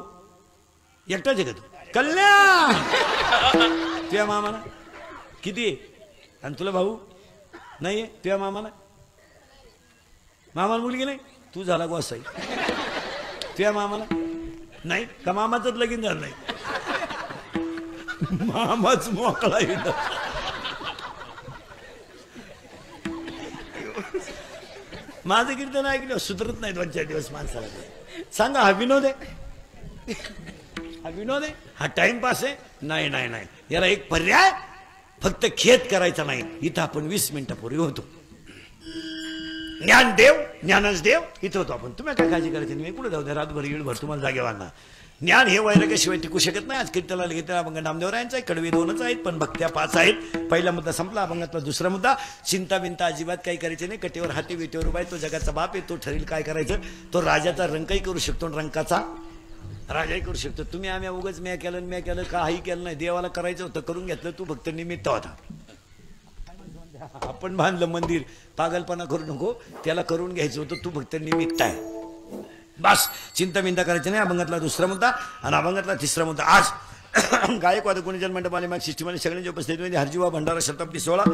एकटाच आहे का? तू कल्याण. तुझ्या मामाला किती आहे? आणि तुला भाऊ नाही आहे? तुझ्या मामाला मुलगी नाही? तू झाला गोसाई. तुझ्या मामाला नाही का? मामाचंच लगीन झालं नाही. मामाच मोकळा येतो. माझं कीर्तन ऐकलं सुधरत नाही 2-4 दिवस माणसाला. सांगा हा विनोद आहे? हा विनोद आहे? हा टाइमपास आहे? नाही नाही नाही. याला एक पर्याय, फक्त खेद करायचा नाही. इथं आपण 20 मिनिटापूर्वी होतो. ज्ञानदेव ज्ञानच देव इथं होतो आपण. तुम्ही काय काळजी करायची नाही. मी कुठे जाऊ द्या रातभर येळभर तुम्हाला जागेवाना. ज्ञान हे वैराग्याशिवाय टिकू शकत नाही. आज कीर्तनाला घेतला अभंग नामदेवरायांचा आहे. कडवे 2च आहेत पण भक्त्या 5 आहेत. पहिला मुद्दा संपला. अभंगातला दुसरा मुद्दा. चिंता बिंता अजिबात काही करायचे नाही. कटेवर हाती वेटेवर उभा आहे. तो जगाचा बाप आहे. तो ठरेल काय करायचं. तो राजाचा रंकही करू शकतो, रंकाचा राजाही करू शकतो. तुम्ही आम्ही उगाच म्या केलं काही केलं नाही. देवाला करायचं होतं करून घेतलं. तू फक्त निमित्त होता. आपण बांधलं मंदिर, पागलपणा करू नको. त्याला करून घ्यायचं होतं. तू फक्त निमित्त आहे बस. चिंता बिंता करायचं नाही. अभंगातला दुसरा मुद्दा आणि अभंगातला तिसरा मुद्दा. आज गायकवाद गुणजन मंडप आले माग सिस्टीमध्ये सगळ्यांची उपस्थिती. हरजीवा भंडारा शताब्दी 16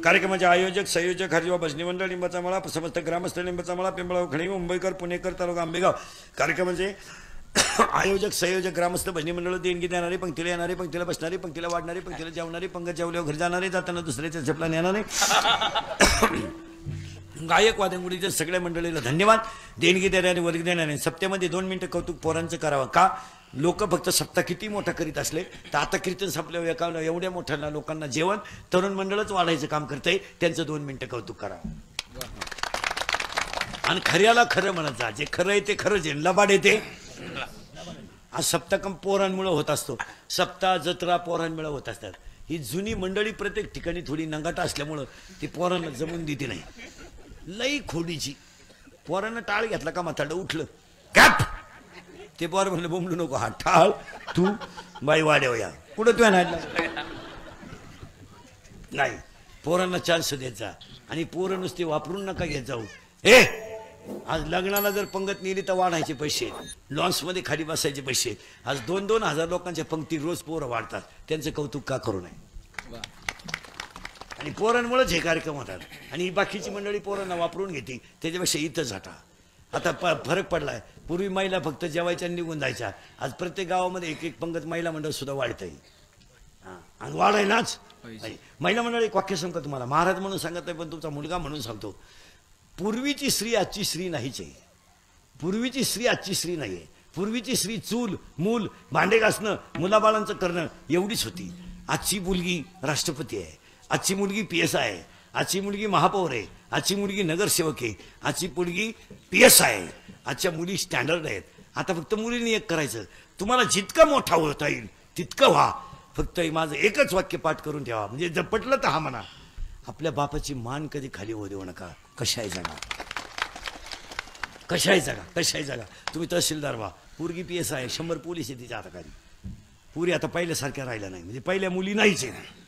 कार्यक्रमाचे आयोजक संयोजक हरजीवा भजनी मंडळ लिंबाचा मळा, समस्त ग्रामस्थ लिंबाचा मळा, पिंपळगाव खणी, मुंबईकर, पुणेकर, तालुका आंबेगाव. कार्यक्रमाचे आयोजक संयोजक ग्रामस्थ भजनी मंडळ देणगी देणारे, पंक्तीला येणारे, पंक्तीला बसणारे, पंक्तीला वाढणारे, पंक्तीला जेवणारे, पंगत जेवल्यावर घरी जाणारे, जाताना दुसऱ्याच्या झपला नेणारे. गायक वादनगुडीच्या सगळ्या मंडळीला धन्यवाद. देणगी देणारे वर्ग देणारे. सप्त्यामध्ये 2 मिनिटं कौतुक पोरांचं करावं. का? लोक फक्त सप्ताह किती मोठा करीत असले तर आता कीर्तन संपल्यावर एका एवढ्या मोठ्या लोकांना जेवण तरुण मंडळच वाढायचं काम करतंय. त्यांचं 2 मिनिटं कौतुक करावं. आणि खऱ्याला खरं म्हणत जा. जे खरं आहे ते खरंच आहे. लबाड येते. आज सप्ताह कम पोरांमुळे होत असतो. सप्ताह जत्रा पोरांमुळे होत असतात. ही जुनी मंडळी प्रत्येक ठिकाणी थोडी नंगाटा असल्यामुळं ती पोरांना जमून देते नाही. लई खोडीची. पोरांना टाळ घेतला का माथाडं उठलं कॅप. ते पोर म्हणलं बोंबलू नको. हा टाळ तू बाई वाड्याव या कुठं तू नाही. पोरांना चान्स देत जा. आणि पोरं नुसते वापरून नका घेत जाऊ. आज लग्नाला जर पंगत नेली तर वाढायचे पैसे, लॉन्समध्ये खाली बसायचे पैसे. आज 2-2 हजार लोकांच्या पंक्ती रोज पोरं वाढतात. त्यांचं कौतुक का करू नये. आणि पोरांमुळेच हे कार्यक्रम होतात. आणि बाकीची मंडळी पोरांना वापरून घेते. त्याच्यापेक्षा इथं जाता. आता फरक पडलाय. पूर्वी महिला फक्त जेवायच्या निघून जायच्या. आज प्रत्येक गावामध्ये एक पंगत महिला मंडळ सुद्धा वाढतंय. आणि वाढ आहे नाच. महिला मंडळ एक वाक्य सांगतो तुम्हाला. महाराज म्हणून सांगत नाही पण तुमचा मुलगा म्हणून सांगतो. पूर्वीची स्त्री आजची स्त्री नाहीच आहे. पूर्वीची स्त्री आजची स्त्री नाही आहे. पूर्वीची स्त्री चूल मूल भांडे घासणं मुलाबाळांचं करणं एवढीच होती. आजची मुलगी राष्ट्रपती आहे. आजची मुलगी PSI आहे. आजची मुलगी महापौर आहे. आजची मुलगी नगरसेवक आहे. आजची मुलगी PSI आहे. आजच्या मुली स्टँडर्ड आहेत. आता फक्त मुलींनी एक करायचं. तुम्हाला जितकं मोठा होता येईल तितकं व्हा. फक्त माझं एकच वाक्य पाठ करून ठेवा. म्हणजे जर पटलं तर हा म्हणा. आपल्या बापाची मान कधी खाली होऊ देऊ नका. कशाही जागा कशाही जागा कशाही जागा. तुम्ही तहसीलदार व्हा. पोरगी PSI आहे. 100 पोलीस आहे तिच्या हाताखाली. पुरी आता पहिल्यासारख्या राहिल्या नाही. म्हणजे पहिल्या मुली नाहीच आहे.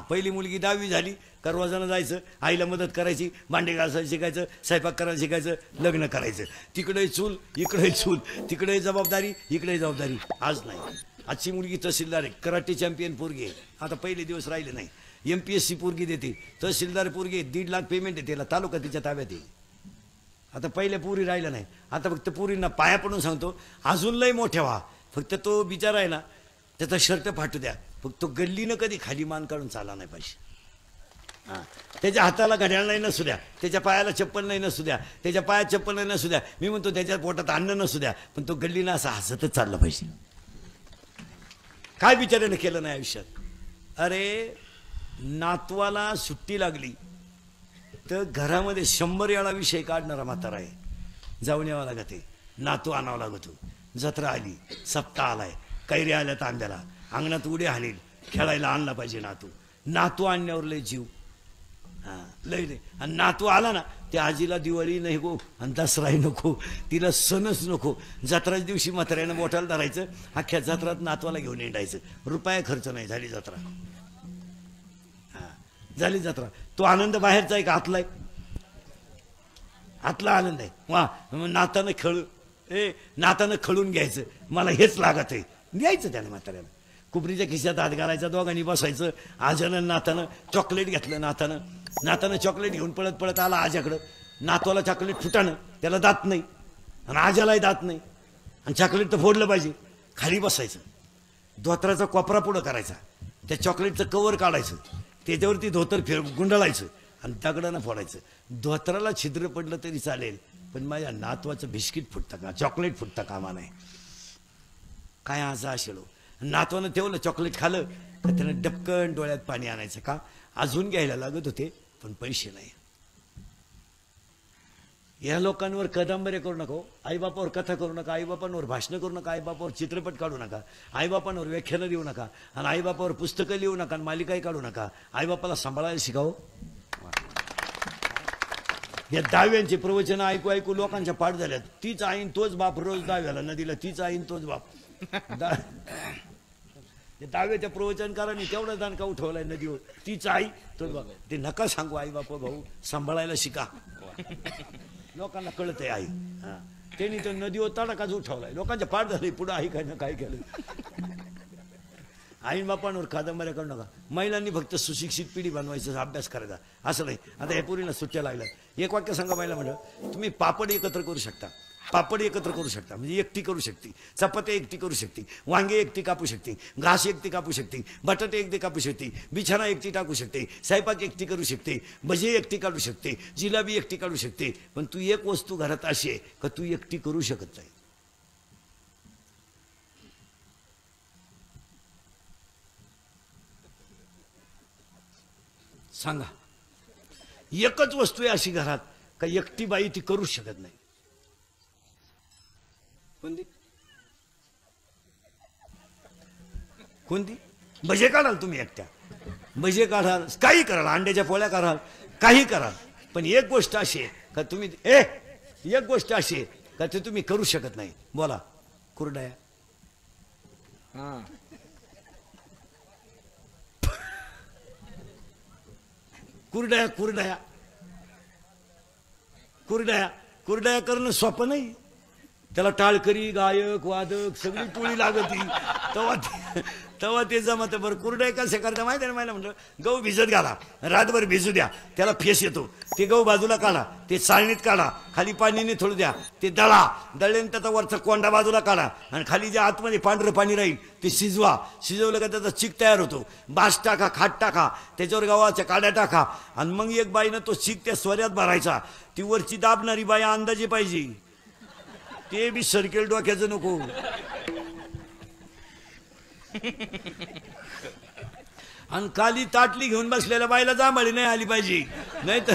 पहिली मुलगी 10वी झाली का रोजानं जायचं, आईला मदत करायची, भांडे घासायला शिकायचं, स्वयंपाक करायला शिकायचं, लग्न करायचं. तिकडे चूल इकडे चूल, तिकडे जबाबदारी इकडे जबाबदारी. आज नाही. आजची मुलगी तहसीलदार आहे. कराटे चॅम्पियन पोरगी आहे. आता पहिले दिवस राहिले नाही. MPSC पोरगी देते. तहसीलदार पोरगी 1.5 लाख पेमेंट आहे. त्याला तालुका तिच्या ताब्यात आहे. आता पहिल्या पुरी राहिलं नाही. आता फक्त पुरींना पाया पडून सांगतो अजून लय मोठ्या व्हा. फक्त तो बिचारा आहे ना त्याचा शर्ट फाटू द्या. फक्त तो गल्लीनं कधी खाली मान काढून चालला नाही पाहिजे. त्याच्या हाताला घड्याळ नाही नसू द्या. त्याच्या पायाला चप्पल नाही नसू द्या. त्याच्या पायात चप्पल नाही नसू द्या. मी म्हणतो त्याच्या पोटात अन्न नसू द्या. पण तो गल्लीनं असं हसतच चाललं पाहिजे. काय बिचाऱ्यानं केलं नाही आयुष्यात. अरे नातवाला सुट्टी लागली तर घरामध्ये 100 वेळा विषय काढणारा म्हातारा आहे. जाऊन यावा लागते. नातू आणावं लागतो. जत्रा आली, सप्ताह आलाय, कैऱ्या आल्या तांब्याला, अंगणात उड्या हाणील, खेळायला आणला पाहिजे नातू. नातू आणण्यावर लय जीव, हा लय लय. आणि नातू आला ना, त्या आजीला दिवाळी नाही गो आणि दसराही नको, तिला सणच नको. जत्राच्या दिवशी म्हाताऱ्यानं मोठाला धरायचं, अख्ख्या जत्रात नातवाला घेऊन येंडायचं. रुपया खर्च नाही, झाली जत्रा. हा झाली जत्रा. तो आनंद बाहेरचा आहे का आतला आहे? आतला आनंद आहे. वा नातानं खेळू, नातानं खळून घ्यायचं, मला हेच लागत आहे, द्यायचं त्याने म्हाताऱ्याला. कुपरीच्या खिशात हात घालायचा, दोघांनी बसायचं. आजानं नातानं चॉकलेट घेतलं, नातानं चॉकलेट घेऊन पळत पळत आला आजाकडं. नातवाला चॉकलेट फुटाणं, त्याला दात नाही आणि आजालाही दात नाही, आणि चॉकलेट तर फोडलं पाहिजे. खाली बसायचं, धोत्राचा कोपरा पुढं करायचा, त्या चॉकलेटचं कवर काढायचं, त्याच्यावरती धोतर गुंडाळायचं आणि दगडानं फोडायचं. धोत्राला छिद्र पडलं तरी चालेल, पण माझ्या नातवाचं बिस्किट फुटतं का, चॉकलेट फुटतं कामा नाही. काय आजा असेलो. नातवानं ठेवलं, चॉकलेट खाल्लं तर त्यानं डबकन डोळ्यात पाणी आणायचं. का अजून घ्यायला लागत होते, पण पैसे नाही. या लोकांवर कादंबरी करू नका, आईबापावर कथा करू नका, आईबापांवर भाषणं करू नका, आईबापावर चित्रपट काढू नका, आईबापांवर व्याख्यानं देऊ नका, आणि आईबापावर पुस्तकं लिहू नका, आणि मालिकाही काढू नका. आईबापाला सांभाळायला शिकावं. या दहाव्यांचे प्रवचन ऐकू ऐकू लोकांच्या पाठ झाल्यात. तीच आईन तोच बाप रोज दहाव्याला नदीला, तीच आईन तोच बाप. दहाव्याच्या प्रवचनकारांनी तेवढा दानका उठवलाय नदीवर, तीच आई तोच बाप. ते नका सांगू आई बाप भाऊ, सांभाळायला शिका. लोकांना कळत आहे आई. हा त्यांनी तर नदीवर तडाकाच उठवलाय, लोकांच्या पाठ झाले. पुढे आई काय ना काय केलं. आईन बापांवर कादंबऱ्या करू नका. महिलांनी फक्त सुशिक्षित पिढी बनवायचा अभ्यास करायचा, असं नाही. आता या पोरीला सुट्ट्या लागल्या, एक वाक्य सांगा महिला म्हणलं, तुम्ही पापड एकत्र करू शकता, पापड एकत्र करू शकता, म्हणजे एकटी करू शकते, चपात्या एकटी करू शकते, वांगे एकटी कापू शकते, घास एकटी कापू शकते, बटाटे एकटी कापू शकते, बिछाना एकटी टाकू शकते, स्वयंपाक एकटी करू शकते, भजे एकटी काढू शकते, जिलाबी एकटी काढू शकते. पण तू एक वस्तू घरात अशी आहे का तू एकटी करू शकत नाही. सांगा, एकच वस्तू आहे अशी घरात का एकटी बाई ती करू शकत नाही. कोणती? कोणती? भजे काढाल तुम्ही एकट्या, भजे काढाल, काही कराल, अंड्याच्या पोळ्या कराल, काही कराल, पण एक गोष्ट अशी आहे का तुम्ही एक गोष्ट अशी आहे का ते तुम्ही करू शकत नाही. बोला. कुरडया. कुरडया कुरडया कुरडया कुरडया करणं सोपं नाही. त्याला टाळकरी, गायक, वादक सगळी टोळी लागती, तेव्हा ते जमत. बरं कुरडया कसे करता माहिती आहे? मला म्हटलं गहू भिजत घाला, रातभर भिजू द्या, त्याला फेस येतो, ते गहू बाजूला काढा, ते चाळणीत काढा, खाली पाणीने थोडं द्या, ते दळेन, त्याचा वरचा कोंडा बाजूला काढा, आणि खाली जे आतमध्ये पांढरं पाणी राहील ते शिजवा. शिजवलं का त्याचा चिक तयार होतो. बास टाका, खाट टाका, त्याच्यावर गव्हाच्या काड्या टाका, आणि मग एक बाईनं तो चिक त्या स्वऱ्यात भरायचा. ती वरची दाबणारी बाई अंदाजे पाहिजे, ते बी सर्केल डोक्याचं नको. आणि खाली ताटली घेऊन बसलेल्या बाईला जांभळी नाही आली पाहिजे, नाही तर.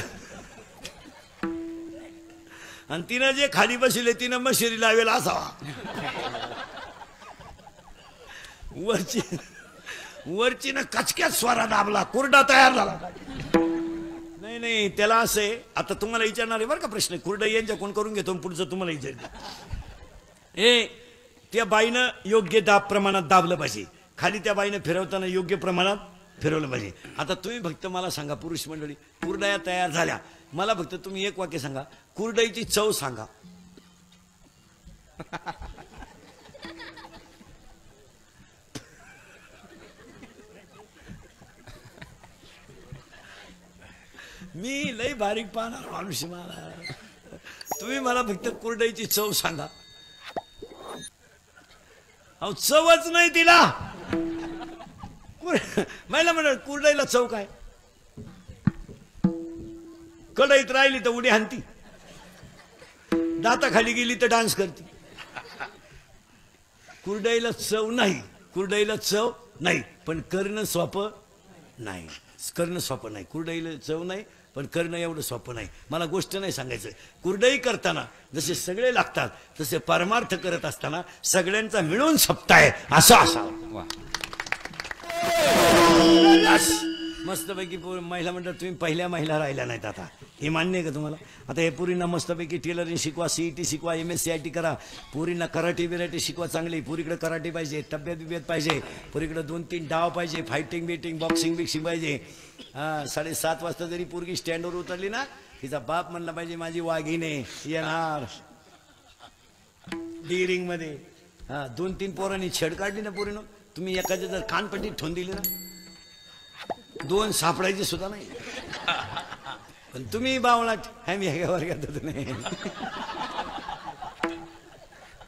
आणि तिनं जे खाली बसले तिनं मशिरी लावेल असावा. वरचीनं कचक्यात स्वरा दाबला, कुरडा तयार झाला. नाही नाही, त्याला असं आहे. आता तुम्हाला विचारणार आहे बरं का प्रश्न, कुरडा यांच्या कोण करून घेतो, पुढचं तुम्हाला विचारतो. त्या बाईनं योग्य दाब प्रमाणात दाबलं पाहिजे, खाली त्या बाईनं फिरवताना योग्य प्रमाणात फिरवलं पाहिजे. आता तुम्ही फक्त मला सांगा, पुरुष मंडळी, कुरडया तयार झाल्या, मला फक्त तुम्ही एक वाक्य सांगा, कुरडईची चव सांगा. मी लई बारीक पाहणार माणूस, मला तुम्ही मला फक्त कुरडईची चव सांगा. अहो चवच नाही तिला. महिला म्हणत कुरडईला चव काय? कढईत राहिली तर उडी हाणती, दाताखाली गेली तर डान्स करते. कुरडईला चव नाही, कुरडईला चव नाही, पण करणं सोपं नाही, करणं सोपं नाही. कुरडईला चव नाही, पण करणं एवढं सोपं नाही. मला गोष्ट नाही सांगायचं. कुरडई करताना जसे सगळे लागतात तसे परमार्थ करत असताना सगळ्यांचा मिळून सप्ताह असं असावं. मस्तपैकी महिला मंडळ तुम्ही पहिल्या महिला राहिल्या नाहीत. आता हे मान्य आहे का तुम्हाला? आता हे पुरींना मस्तपैकी टेलरिंग शिकवा, CET शिकवा, MSc IT करा. पुरींना कराटे बिराटे शिकवा चांगली. पुरीकडे कराटे पाहिजे, तब्येत बिब्येत पाहिजे, पुरीकडे 2-3 डाव पाहिजे, फायटिंग बिटिंग बॉक्सिंग बिक्सिंग पाहिजे. 7:30 वाजता जरी पोरगी स्टँडवर उतरली ना, तिचा बाप म्हणला पाहिजे माझी वाघिणे येणार डिरिंग मध्ये. 2-3 पोरांनी छेड काढली ना पोरीनं, तुम्ही एखाद्या जर कानपट्टी ठेवून दिली ना, 2 सापडायचे सुद्धा नाही. पण तुम्ही बावळाट आम्ही ह्या वर्गात नाही.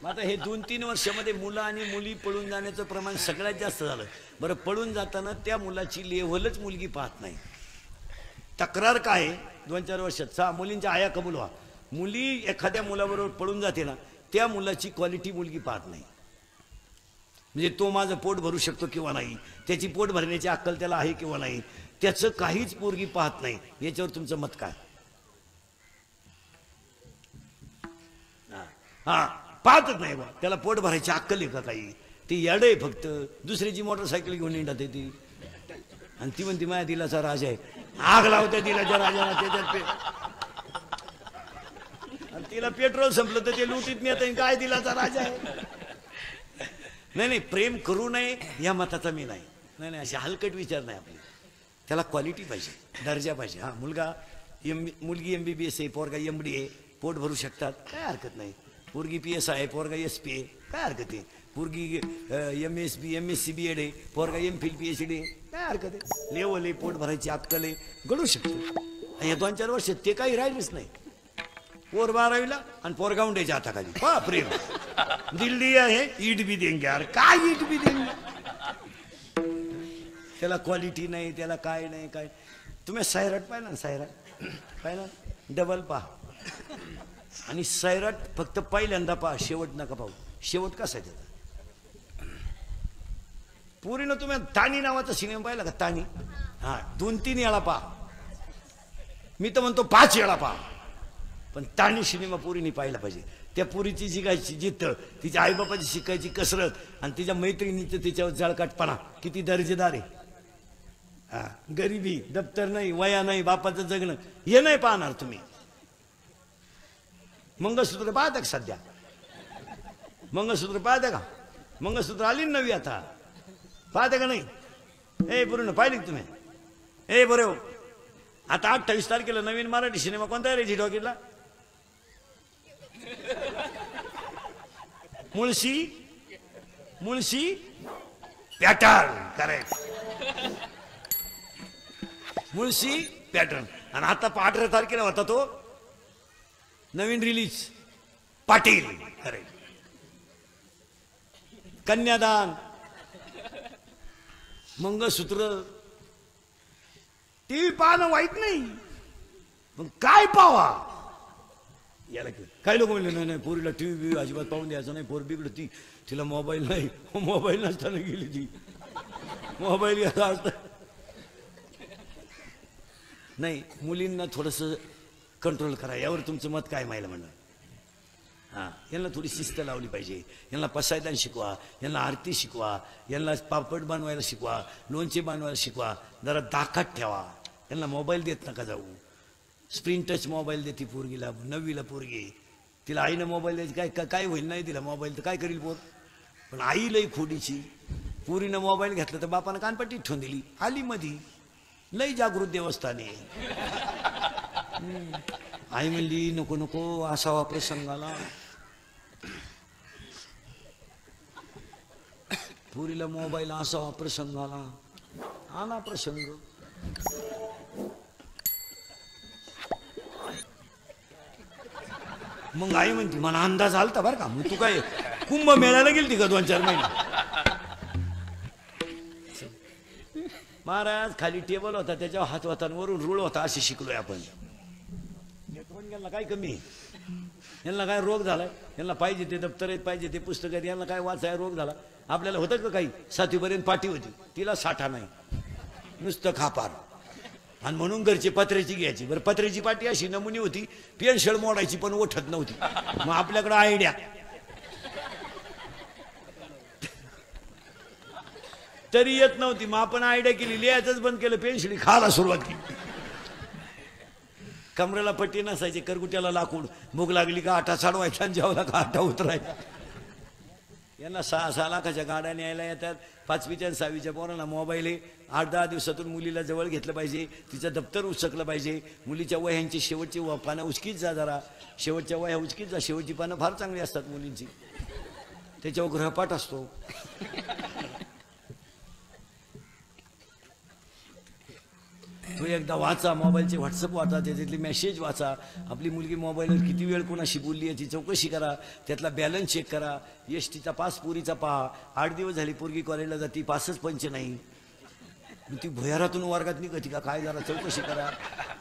आता हे 2-3 वर्षामध्ये मुलं आणि मुली पळून जाण्याचं प्रमाण सगळ्यात जास्त झालं. बरं, पळून जाताना त्या मुलाची लेव्हलच मुलगी पाहत नाही. तक्रार काय 2-4 वर्षात मुलींच्या आया कबूल व्हा. मुली एखाद्या मुलाबरोबर पळून जाते ना, त्या मुलाची क्वालिटी मुलगी पाहत नाही. म्हणजे तो माझं पोट भरू शकतो किंवा नाही, त्याची पोट भरण्याची अक्कल त्याला आहे किंवा नाही, त्याचं काहीच पोरगी पाहत नाही. याच्यावर तुमचं मत काय? पाहतच नाही बा. त्याला पोट भरायची अक्कल आहे का काही? ती याड आहे फक्त. दुसऱ्याची मोटरसायकल घेऊन येतात ती, आणि ती म्हणते माझ्या दिलाचा राजा आहे. आग लावते दिलाच्या राजाला त्याच्यात, आणि तिला पेट्रोल संपलं तर ते लुटीत नेत. काय दिलाचा राजा आहे? नाही, प्रेम करू नये या मताचा मी नाही. नाही, असे हलकट विचार नाही आपले. त्याला क्वालिटी पाहिजे, दर्जा पाहिजे. मुलगी MBBS आहे, पोरगा MD आहे, पोट भरू शकतात, काय हरकत नाही. पोरगी PSI आहे, पोरगा SP आहे, काय हरकत आहे. पोरगी MSc BEd आहे, पोरगा MPhil PhD आहे, काय हरकत आहे. लेवल आहे, पोट भरायची अक्कल आहे, घडू शकते. या 2-4 वर्ष ते काही राहिलेच नाही. पोर 12वीला आणि पोरगा उंड्याच्या हाताखाली. पहा प्रेम. दिल्ली आहे, ईट भी देंगे यार. काय ईट भी देंगे? त्याला क्वालिटी नाही, त्याला काय नाही. काय तुम्ही सैराट पाहिला ना? सैराट पाहिला, डबल पहा. आणि सैराट फक्त पहिल्यांदा पहा, शेवट नका पाहू. शेवट कसा आहे त्याचा? पुरीनं तुम्ही तानी नावाचा सिनेमा पाहिला का? तानी 2-3 वेळा पहा. मी तर म्हणतो 5 वेळा पहा. पण ताणी सिनेमा पुरीने पाहिला पाहिजे. त्या पुरीची शिकायची जिद्द, तिच्या आईबापाची शिकायची कसरत, आणि तिच्या मैत्रिणीचं तिच्यावर जळकाटपणा किती दर्जेदार आहे. गरिबी, दप्तर नाही, वया नाही, बापाचं जगणं, हे नाही पाहणार तुम्ही. मंगळसूत्र पाहता का सध्या? मंगळसूत्र पाहता का? मंगळसूत्र आली नवी आता, पाहता का नाही? पूर्ण पाहिली तुम्ही? बरं, आता 28 तारखेला नवीन मराठी सिनेमा कोणता आहे रे टॉकीजला? Mulshi pattern. Correct, Mulshi pattern. आणि आता 18 तारखेला होता तो नवीन रिलीज, पाटील. करेक्ट. कन्यादान, मंगळसूत्र. टीव्ही पाहणं वाईट नाही, पण काय पावा याला? काही लोक म्हणले नाही पोरीला टीव्ही अजिबात पाहून द्यायचं नाही, पोर बिघडती, तिला मोबाईल नाही. मोबाईल नसताना गेली ती, मोबाईल घ्यायला असता. नाही, मुलींना थोडंसं कंट्रोल करा. यावर तुमचं मत काय? महिला मंडळ यांना थोडी शिस्त लावली पाहिजे. यांना पसायदान शिकवा, यांना आरती शिकवा, यांना पापड बनवायला शिकवा, लोणचे बनवायला शिकवा. जरा दाखात ठेवा. यांना मोबाईल देत नका जाऊ. स्क्रीन टच मोबाईल देते पोरगीला, 9वीला पोरगी. तिला आईनं मोबाईल द्यायची, काय होईल? नाही दिला मोबाईल तर काय करील पोर? पण आई लई खोडीची. पोरीनं मोबाईल घेतला तर बापानं कानपट्टी ठेवून दिली. आली मधी, लई जागृत देवस्थान आहे. आई म्हणली नको नको असावा प्रसंगाला. पुरीला मोबाईल असावा प्रसंगाला. आला प्रसंग. मग आई म्हणते मला अंदाज आलता बरं का. मग तू काय कुंभ मेळ्याला गेलती का 2-4 महिने? महाराज खाली टेबल होता, त्याच्यावर हात होता, वरून रूळ होता. असे शिकलोय आपण. यांना काय कमी? यांना काय रोग झालाय? यांना पाहिजे ते दप्तर आहेत, पाहिजे ते पुस्तक आहेत, यांना काय वाचाय रोग झाला? आपल्याला होतं का काही? 7वीपर्यंत पाठी होती, तिला साठा नाही, नुसतं खापार. आणि म्हणून घरची पत्र्याची घ्यायची. बरं पत्र्याची पाटी अशी नमुनी होती, पेन्शळ मोडायची पण ओठत नव्हती. मग आपल्याकडं आयडिया तरी येत नव्हती, मग आपण आयडिया केली, लिहायचंच बंद केलं, पेन्शिली खायला सुरुवात केली. कमरेला पट्टी नसायची, करकुट्याला लाकूड, भूक लागली का आटा चढवायचा आणि जेवला का आटा उतरायचा. यांना 6-6 लाखाच्या गाड्या न्यायला येतात. 5वीच्या आणि 6वीच्या पोरांना मोबाईल आहे. 8-10 दिवसातून मुलीला जवळ घेतलं पाहिजे, तिचं दप्तर उचकलं पाहिजे. मुलीच्या वह्यांची शेवटची पानं उचकीत जा, जरा शेवटच्या वह्या उचकीत जा. शेवटची पानं फार चांगली असतात मुलींची, त्याच्यावर गृहपाठ असतो. तो एकदा वाचा, मोबाईलचे व्हॉट्सअप वाचा, त्याच्यातले मेसेज वाचा. आपली मुलगी मोबाईलवर किती वेळ कोणाशी बोलली याची चौकशी करा, त्यातला बॅलन्स चेक करा. एसटीचा पास पोरीचा पहा. 8 दिवस झाली पोरगी कॉलेजला जाती, पासच पंच नाही. ती भुयारातून वर्गात निघती का काय, जरा चौकशी करा.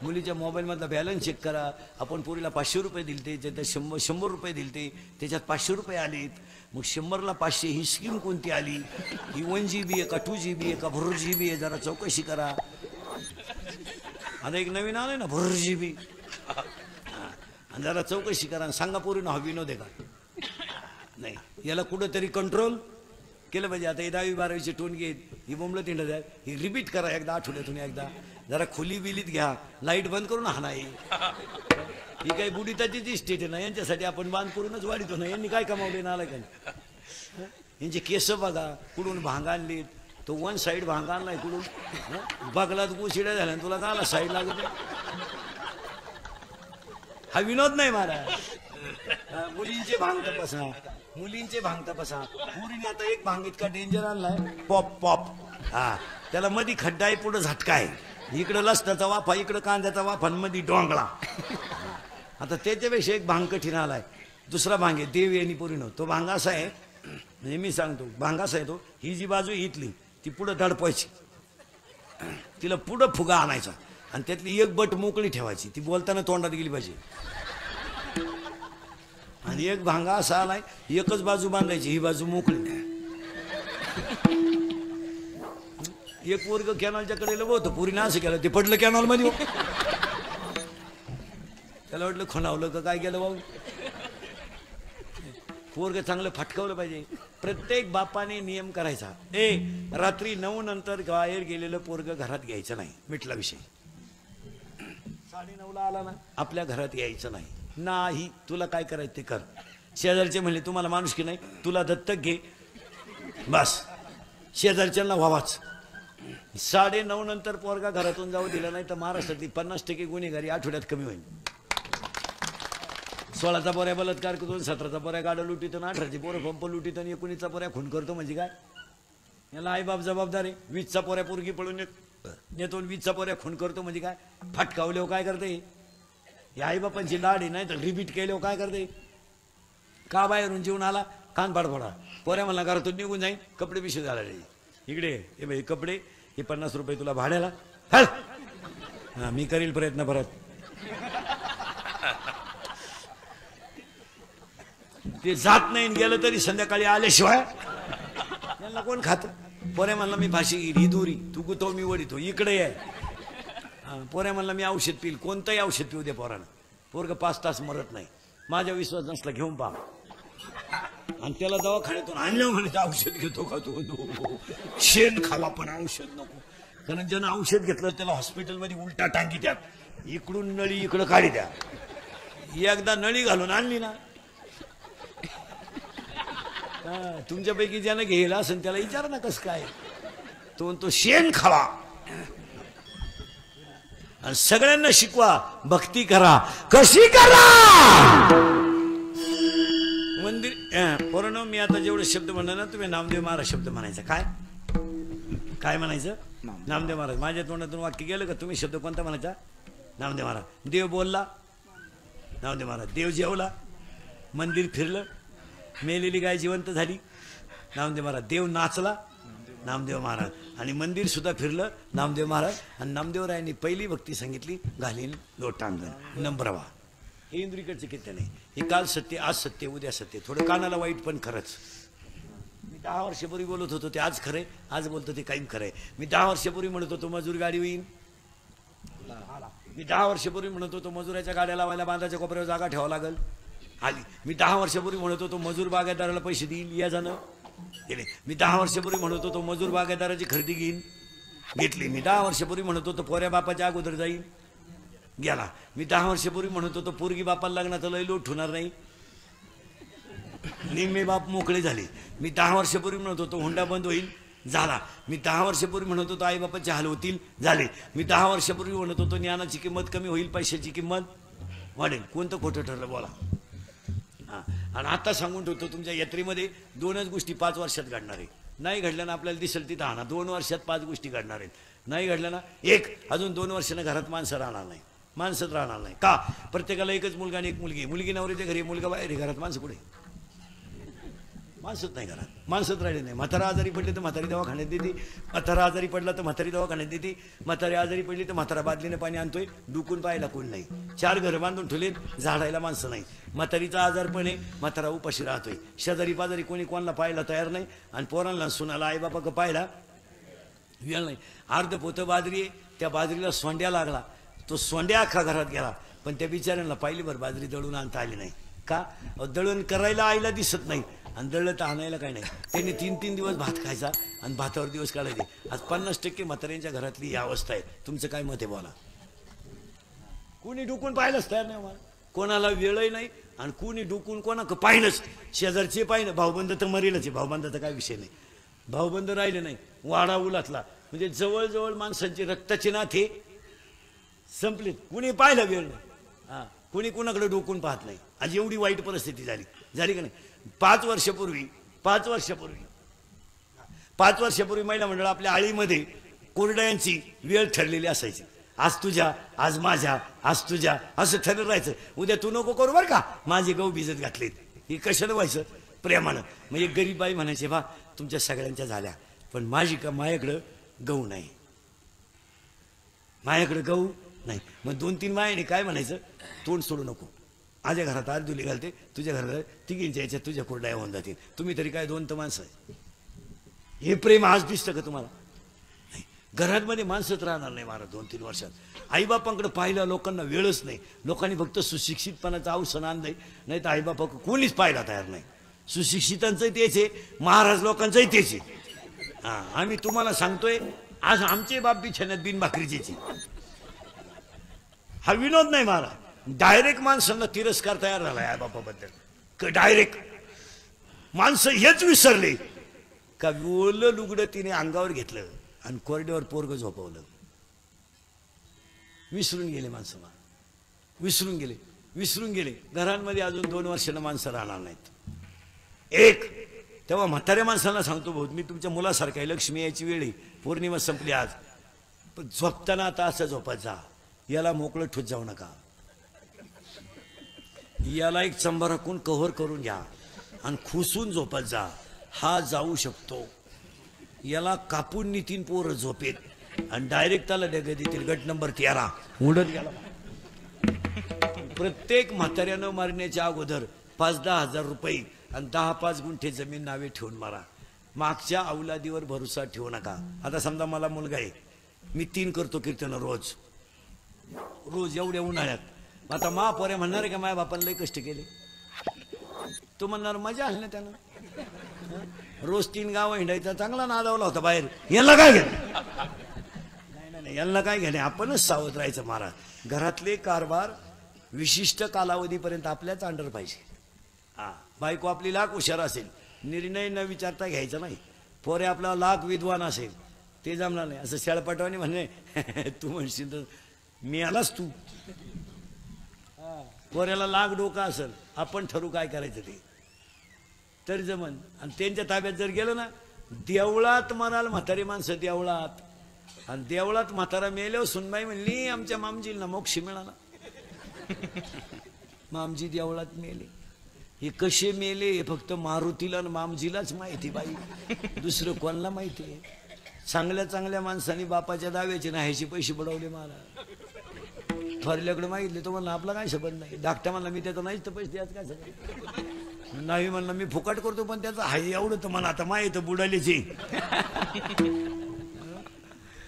मुलीच्या मोबाईलमधला बॅलन्स चेक करा. आपण पोरीला 500 रुपये दिलते, त्याच्यात 100 रुपये दिलते, त्याच्यात 500 रुपये आलेत. मग 100ला 500 ही स्कीम कोणती आली? ही 1 GB आहे का 2 GB आहे का भर GB आहे, जरा चौकशी करा. आता एक नवीन आलंय ना भर GB, जरा चौकशी करा. सांगा पोरीनं हा विनोद आहे का नाही, याला कुठंतरी कंट्रोल केलं पाहिजे. आता 10वी-12वीचे टोनगे ही बोंबलं तिंडत आहे, ही रिपीट करा एकदा, आठवड्यातून एकदा. जरा खुली बिलीत घ्या, लाईट बंद करून हा नाही. ही काही बुडीताची जी स्टेट आहे ना, यांच्यासाठी आपण बांध करूनच वाढीतो ना. यांनी काय कमावले ना, आलाय का? यांचे केस बघा, कुठून भांग आणलीत. तो 1 साईड भांग आणलाय कुठून, बगलात गुशिड्या झाल्या, तुला का आला साईड लागत. हा विनोद नाही महाराज. मुलींचे भांग तपासा, मुलींचे भांग तपासा. मुलीने आता एक भांग इतका डेंजर आणलाय, पॉप पॉप. हा, त्याला मधी खड्डा आहे, पुढं झटका आहे. इकडं लसणाचा वाफा, इकडं कांद्याचा वाफा, मध्ये डोंगळा. आता त्याच्यापेक्षा एक भांग कठीण आलाय. दुसरा भांग आहे देव यांनी पोरीनो. तो भांग असा आहे, म्हणजे मी सांगतो भांग असा आहे तो, ही जी बाजू इथली ती पुढं दडपायची, तिला पुढं फुगा आणायचा आणि त्यातली एक बट मोकळी ठेवायची, ती बोलताना तोंडात गेली पाहिजे. आणि एक भांगा असा आलाय, एकच बाजू बांधायची, ही बाजू मोकळी. एक वर्ग कॅनॉलच्या कडेला होतं, पुरीने असं केलं, ते पडलं कॅनॉल मध्ये. त्याला वाटलं खुणावलं का काय केलं भाऊ. पोरग चांगलं फटकावलं पाहिजे. प्रत्येक बापाने नियम करायचा, रात्री 9 नंतर बाहेर गेलेलं पोरग घरात घ्यायचं नाही, मिटला विषय. 9:30ला आला ना, आपल्या घरात यायचं नाही. नाही, तुला काय करायचं ते कर. शेजारचे म्हणले तुम्हाला माणुसकी नाही, तुला दत्तक घे, बस. शेजारच्यांना व्हावाच. 9:30 नंतर पोरगा घरातून जाऊ दिला नाही तर महाराष्ट्रातली 50% गुन्हेगारी आठवड्यात कमी होईल. 16चा पोऱ्या बलात्कार करतो, 17चा पोऱ्या गाडं लुटीतो, 18ची पोरं पंप लुटीतो आणि 19चा पोऱ्या खून करतो. म्हणजे काय, याला आईबाप जबाबदार आहे. 20चा पोऱ्या पोरगी पळून नेतो, 20चा पोऱ्या खून करतो. म्हणजे काय, फटकावल्यावर काय करते, या आईबापांची लाड आहे. नाही तर रिपीट केल्यावर काय करते, का बाहेरून जेवून आला कान पाडफोडा, पोऱ्या मला घरातून निघून जाईन, कपडे पिशे झाले इकडे, हे बाई कपडे, हे 50 रुपये तुला भाड्याला, हा मी करील प्रयत्न परत. ते जात नाही, गेलं तरी संध्याकाळी आल्याशिवाय यांना कोण खात. पोऱ्या म्हणला मी फाशी घेईल, ही दुरी तू गुतो मी वडितो, इकडे आहे. पोऱ्या म्हणला मी औषध पिल, कोणतंही औषध पिऊ दे पोरानं, पोरग 5 तास मरत नाही. माझ्या विश्वास नसला घेऊन पहा. आणि त्याला दवाखान्यातून आणलं म्हणे औषध घेतो का तू, शेण खावा पण औषध नको. कारण ज्यानं औषध घेतलं त्याला हॉस्पिटलमध्ये उलटा टांगी द्या, इकडून नळी इकडं काढी द्या. एकदा नळी घालून आणली ना, तुमच्यापैकी ज्यानं घ्यायला असेल त्याला विचारा ना कसं काय. तो शेण खावा आणि सगळ्यांना शिकवा, भक्ती करा. कशी करा मंदिर पोरांनो. मी आता जेवढे शब्द म्हणणार ना, तुम्ही नामदेव महाराज शब्द म्हणायचा. काय काय म्हणायचं, नामदेव महाराज. माझ्या तोंडातून वाक्य गेलं का, तुम्ही शब्द कोणता म्हणायचा, नामदेव महाराज. देव बोलला, नामदेव महाराज. देव जेवला, मंदिर फिरलं, मेलेली गाय जिवंत झाली, नामदेव महाराज. देव नाचला, नामदेव महाराज. आणि मंदिर सुद्धा फिरलं, नामदेव महाराज. आणि नामदेवरायांनी पहिली भक्ती सांगितली, घालीन लोटांगण नंबरवा. हे इंद्रिकडचे किती नाही. हे काल सत्य, आज सत्य, उद्या सत्य. थोडं कानाला वाईट पण खरंच. मी 10 वर्षापूर्वी बोलत होतो ते आज खरंय, आज बोलतो ते काही खरंय. मी 10 वर्षापूर्वी म्हणत होतो मजूर गाडी होईन, मी 10 वर्षापूर्वी म्हणत होतो मजुराच्या गाड्या लावायला बांधाच्या कोपऱ्यावर जागा ठेवावं लागल, आली. मी 10 वर्षापूर्वी म्हणत होतो मजूर बागायतदाराला पैसे देईल, या जाणं गेले. मी 10 वर्षापूर्वी म्हणत होतो मजूर बागायतदाराची खरेदी घेईन, घेतली. मी 10 वर्षापूर्वी म्हणत होतो पोऱ्या बापाच्या अगोदर जाईल, गेला. मी 10 वर्षापूर्वी म्हणत होतो पोरगी बापाला लग्नाचं लय लोट होणार नाही, निम्मे बाप मोकळे झाले. मी 10 वर्षापूर्वी म्हणत होतो हुंडा बंद होईल, झाला. मी 10 वर्षापूर्वी म्हणत होतो आई बापाचे हाल होतील, झाले. मी 10 वर्षापूर्वी म्हणत होतो ज्ञानाची किंमत कमी होईल, पैशाची किंमत वाढेल. कोणतं खोटं ठरलं बोला. हां, आणि आता सांगून ठेवतो तुमच्या यात्रेमध्ये 2च गोष्टी 5 वर्षात घडणार आहे. नाही घडल्या ना आपल्याला दिसेल तिथं आणा. 2 वर्षात 5 गोष्टी घडणार आहेत. नाही घडल्या ना एक, अजून 2 वर्षानं घरात माणसं राहणार नाही, माणसंच राहणार नाही. का? प्रत्येकाला एकच मुलगा आणि एक मुलगी, मुलगी नवरीच्या घरी, मुलगा बाहेर, घरात माणसं कुठे? माणसंच नाही घरात, माणसंच राहिले नाही. म्हातारा आजारी पडले तर म्हातारी दवाखान्यात देते, म्हातारा आजारी पडला तर म्हातारी दवाखान्यात देते, म्हातारी आजारी पडली तर म्हातारा बादलीने पाणी आणतोय, डुकून पाहायला कोण नाही. 4 घरं बांधून ठेवले, झाडायला माणसं नाही. म्हातारीचा आजारपण आहे, म्हातारा उपाशी राहतोय. शेजारी पाजारी कोणी कोणाला पाहायला तयार नाही, आणि पोरांना सुनाला आईबापा का पाहायला वेळ नाही. अर्ध पोतं बाजरी आहे, त्या बाजरीला सोंड्या लागला, तो सोंड्या अख्खा घरात गेला, पण त्या बिचाऱ्यांना पाहिली बरं बाजरी दळून आणता आली नाही. का? दळण करायला आईला दिसत नाही, आणि दळलं तर आणायला काय नाही. त्यांनी 3-3 दिवस भात खायचा आणि भातावर दिवस काढायचे. आज 50% म्हाताऱ्यांच्या घरातली ही अवस्था आहे. तुमचं काय मत आहे बोला? कोणी डुकून पाहिलंच तयार नाही, मला कोणाला वेळही नाही, आणि कोणी डुकून कोणा पाहिलंच. शेजारचे पाहिलं, भाऊबंद तर मरेलच आहे, भाऊबंदाचा काय विषय नाही. भाऊबंद राहिले नाही, वाडा उलातला, म्हणजे जवळजवळ माणसांचे रक्ताचे नाते संपलेत. कुणी पाहिलं वेळ नाही, हां, कुणी कुणाकडे डोकून पाहत नाही. आज एवढी वाईट परिस्थिती झाली का नाही? 5 वर्षापूर्वी महिला मंडळ आपल्या आळीमध्ये कोरड्यांची वेळ ठरलेली असायची. आज तुझ्या, आज माझ्या, आज तुझ्या, असं ठरलं राहायचं. उद्या तू नको करू बरं का, माझे गहू भिजत घातलेत. हे कशाला व्हायचं? प्रेमानं. मग एक गरीब बाई म्हणायचे, बा तुमच्या सगळ्यांच्या झाल्या, पण माझ्याकडं गहू नाही, माझ्याकडे गहू नाही. मग 2-3 मायाने काय म्हणायचं, तोंड सोडू नको, माझ्या घरात आरदुली घालते, तुझ्या घरात तिघींच्या याच्यात तुझ्या कोरड्या होऊन जातील, तुम्ही तरी काय 2 तर माणसं आहे. हे प्रेम आज दिसतं का तुम्हाला? नाही. घरांमध्ये माणसंच राहणार नाही महाराज 2-3 वर्षात. आईबापांकडे पाहिलं लोकांना वेळच नाही. लोकांनी फक्त सुशिक्षितपणाचं अवसन आणलंय, नाही तर आईबापा कोणीच पाहायला तयार नाही. सुशिक्षितांचंही तेच आहे, महाराज लोकांचंही तेच आहे. हां, आम्ही तुम्हाला सांगतोय, आज आमचे बाप बिछाण्यात बिन भाकरीचे. हा विनोद नाही महाराज. डायरेक्ट माणसांना तिरस्कार तयार झाला आहे बापाबद्दल. डायरेक्ट माणसं हेच विसरले का ओलं लुगडं तिने अंगावर घेतलं आणि कोरड्यावर पोरग झोपवलं. विसरून गेले माणसं, विसरून गेले. घरांमध्ये अजून 2 वर्षांना माणसं राहणार नाहीत. एक, तेव्हा म्हाताऱ्या माणसांना सांगतो, भाऊ मी तुमच्या मुलासारखा आहे, लक्ष्मी यायची वेळ आहे, पौर्णिमा संपली आज, पण झोपताना आता असं झोपत जा, याला मोकळं ठोत जाऊ नका, याला एक चंबा राखून कव्हर करून घ्या आणि खुसून झोपत जा. हा जाऊ शकतो, याला कापून नितीन पोरं झोपेत आणि डायरेक्ट त्याला डगे देतील. गट नंबर 13 उडत गेला. प्रत्येक म्हाताऱ्यानं मारण्याच्या अगोदर 5-10 हजार रुपये आणि 10-5 गुंठे जमीन नावे ठेवून मारा. मागच्या अवलादीवर भरोसा ठेवू नका. आता समजा मला मुलगा आहे, मी 3 करतो कीर्तन रोज एवढ्या उन्हाळ्यात. आता महापोऱ्या म्हणणार आहे का माझ्या बापानं लई कष्ट केले? तो म्हणणार मजा आली ना त्यानं, रोज 3 गावं हिंडायचा, चांगला नादावला होता बाहेर, यांना काय घेणे? नाही, यांना काय घेणे? आपणच सावध राहायचं महाराज. घरातले कारभार विशिष्ट कालावधीपर्यंत आपल्याच अंडर पाहिजे. हा, बायको आपली लाख हुशार असेल, निर्णय न विचारता घ्यायचा नाही. पोरे आपला लाख विद्वान असेल, ते जमणार नाही. असं शेळपाटवानी म्हणे, तू म्हणशील तर मी आलाच तू. पोऱ्याला लाख डोका असेल, आपण ठरू काय करायचं ते तर जमन. आणि त्यांच्या ताब्यात जर गेलं ना, देवळात म्हणाल म्हातारी माणसं देवळात, आणि देवळात म्हातारा मेल्यावर सुनबाई म्हणली आमच्या मामजीला मोक्ष मिळाला. मामजी देवळात मेले. हे कसे मेले हे फक्त मारुतीला आणि मामजीलाच माहिती बाई, दुसरं कोणाला माहिती आहे? चांगल्या माणसांनी बापाच्या दाव्याचे नाहीचे पैसे बुडवले मला. थोरल्याकडे मागितले तो म्हणला आपला काय सबंध नाही. धाकट्या म्हणला मी त्याचा नाहीच तर पैसे द्यायचं काय सगळं नाही. म्हणलं मी फुकट करतो, पण त्याचं हाय एवढं तर मला आता माहिती बुडालीचे.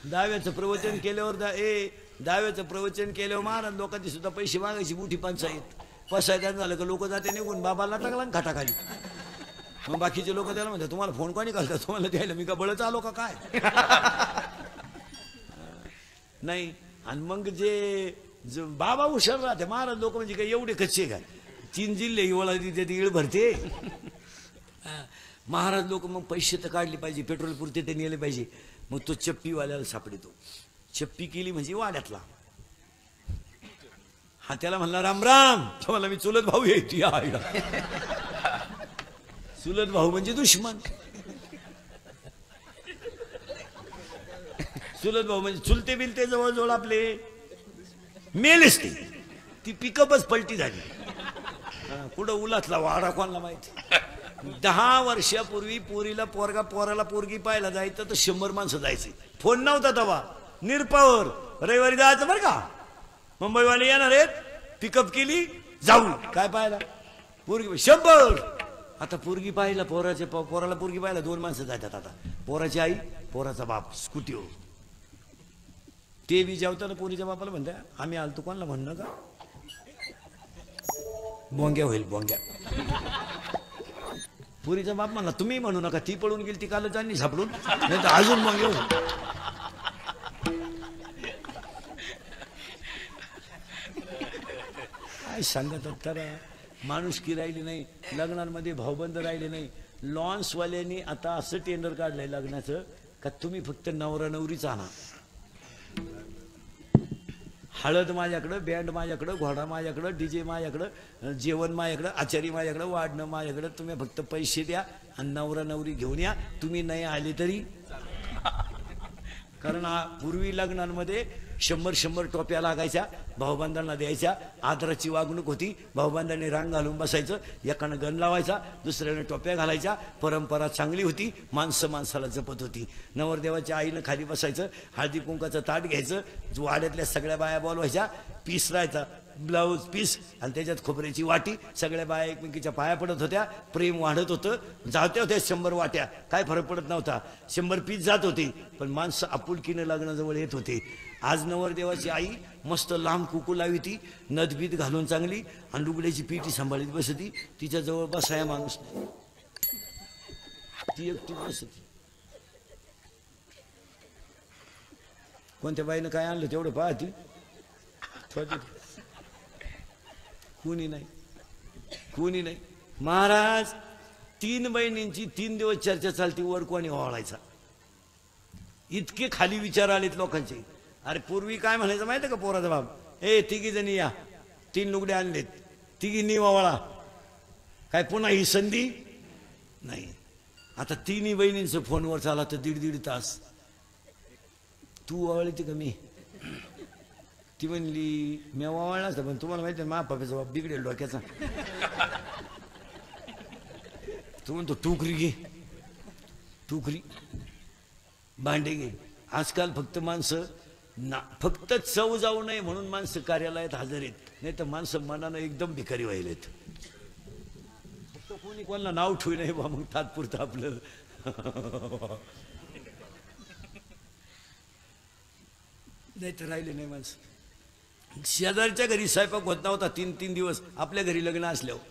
दाव्याचं प्रवचन केल्यावर दाव्याचं प्रवचन केल्यावर महाराज लोकांची सुद्धा पैसे मागायची मोठी पंचायत. पसायदान झालं का लोक जाते निघून बाबाला टाकला ना खाटाखाली. मग बाकीचे लोक त्याला म्हणतात तुम्हाला फोन कोणी घालतात तुम्हाला द्यायला मी का बळच आलो का काय. नाही. आणि मग जे बाबा हुशार राहते महाराज लोक म्हणजे काय एवढे कच्चे काय 3 जिल्हे हिवाळा तिथे ईळ भरते. महाराज लोक मग पैसे तर काढले पाहिजे पेट्रोल पुरते ते नेले पाहिजे. मग तो चप्पीवाल्याला सापडतो. चप्पी केली म्हणजे वाड्यातला. हा त्याला म्हणला राम राम. तो म्हणला मी चुलत भाऊ यायची आईला. चुलत भाऊ म्हणजे दुश्मन. चुलत भाऊ म्हणजे चुलते बिलते जवळजवळ आपले मेलेच ते. ती पिकअपच पलटी झाली. कुठं उलातला वाडा कोणाला माहिती. 10 वर्षापूर्वी पोराला पोरगी पाहायला जायचं तर 100 माणसं जायचे. फोन नव्हता तेव्हा. निरपावर रविवारी जायचं बरं का. मुंबईवाले येणार आहेत. पिकअप केली जाऊ काय पाहायला पोरगी 100. आता पोरगी पाहिला पोराला पोरगी पाहिला 2 माणसं जातात. आता पोराची आई पोराचा बाप स्कूटीवर. ते बी जेवताना पोरीच्या बापाला म्हणता आम्ही आलतो कोणाला म्हणणं का बोंग्या होईल बोंग्या. पुरीचा बाप म्हणला तुम्ही म्हणू नका ती पळून गेली ती कालच आणि सापडून नाही तर अजून बोंग्या होईल. काय सांगत तर माणुसकी राहिली नाही. लग्नांमध्ये भाऊबंद राहिले नाही. लॉन्सवाल्यांनी आता असं टेंडर काढलंय लग्नाचं का तुम्ही फक्त नवरा नवरीच आणा. हळद माझ्याकडं बँड माझ्याकडं घोडा माझ्याकडं डीजे माझ्याकडं जेवण माझ्याकडं आचारी माझ्याकडं वाढणं माझ्याकडं. तुम्ही फक्त पैसे द्या आणि नवरा नवरी घेऊन या. तुम्ही नाही आले तरी. कारण पूर्वी लग्नांमध्ये 100 टोप्या लागायच्या भाऊबांधांना द्यायच्या. आदराची वागणूक होती. भाऊबांधांनी रांग घालून बसायचं. एकानं गण लावायचा दुसऱ्यानं टोप्या घालायच्या. परंपरा चांगली होती. माणसाला जपत होती. नवरदेवाच्या आईनं खाली बसायचं. हळदी कुंकाचं ताट घ्यायचं. वाड्यातल्या सगळ्या बाया बोलवायच्या. पीस राहायचा ब्लाऊज पीस आणि त्याच्यात खोबऱ्याची वाटी. सगळ्या बाया एकमेकीच्या पाया पडत होत्या. प्रेम वाढत होतं. जाते होत्या 100 वाट्या. काय फरक पडत नव्हता. 100 पीस जात होते. पण माणसं आपुलकीनं लग्नाजवळ येत होते. आज नवरदेवाची आई मस्त लांब कुकू लावी ती नदबीत घालून चांगली आणि लुगड्याची पिठी सांभाळीत बसती. तिच्याजवळ बसाया माणूस नाही. ती एकटी बसती. कोणत्या बाईनं काय आणलं तेवढं पाहती. कोणी नाही. महाराज 3 बहिणींची 3 दिवस चर्चा चालती. वर कोणी ओवाळायचा. इतके खाली विचार आलेत लोकांचे. अरे पूर्वी काय म्हणायचं माहिती का पोराचा बाप तिघी जणी या 3 लुगडे आणलेत तिघींनी ओवाळा. काय पुन्हा ही संधी नाही. आता 3 बहिणींचं फोनवर चाला तर 1.5 तास. तू ओवाळली ती का मी. ती म्हणली मी ओवाळला असता पण तुम्हाला माहिती आहे महापाप्याचा बाप बिघडेल डोक्याचा. तू म्हणतो टुकरी घे टुकरी भांडे घे. आजकाल फक्त माणसं फक्त चव जाऊ नये म्हणून माणसं कार्यालयात हजर आहेत. नाही तर माणसं मनानं एकदम भिकारी व्हायलेत. फक्त कोणी कोणाला नाव ठेवू नये बा मग तात्पुरतं आपलं. नाही तर राहिले नाही माणसं. शेजारच्या घरी स्वयंपाक होत नव्हता 3 दिवस. आपल्या घरी लग्न असल्यावर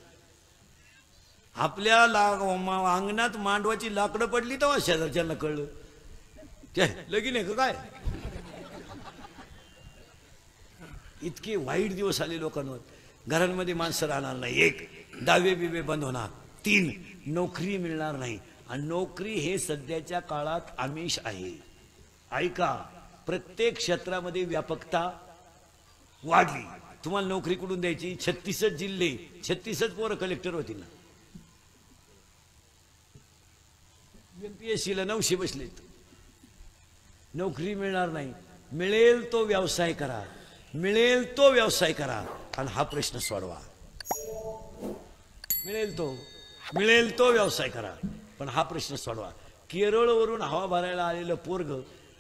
आपल्या अंगणात मांडवाची लाकडं पडली तेव्हा शेजारच्यांना कळलं काय लगीन आहे का काय. इतके वाईट दिवस आले लोकांवर. घरांमध्ये माणसं राहणार नाही. 1 दावे बिवे बंद होणार. 3 नोकरी मिळणार नाही. आणि नोकरी हे सध्याच्या काळात आमिष आहे. ऐका प्रत्येक क्षेत्रामध्ये व्यापकता वाढली. तुम्हाला नोकरी कुठून द्यायची. 36 जिल्हे 36 पोरं कलेक्टर होतील ना. MPSC ला 900 बसलेत. नोकरी मिळणार नाही. मिळेल तो व्यवसाय करा. मिळेल तो व्यवसाय करा आणि हा प्रश्न सोडवा. मिळेल तो व्यवसाय करा पण हा प्रश्न सोडवा. केरळवरून हवा भरायला आलेलं पोरग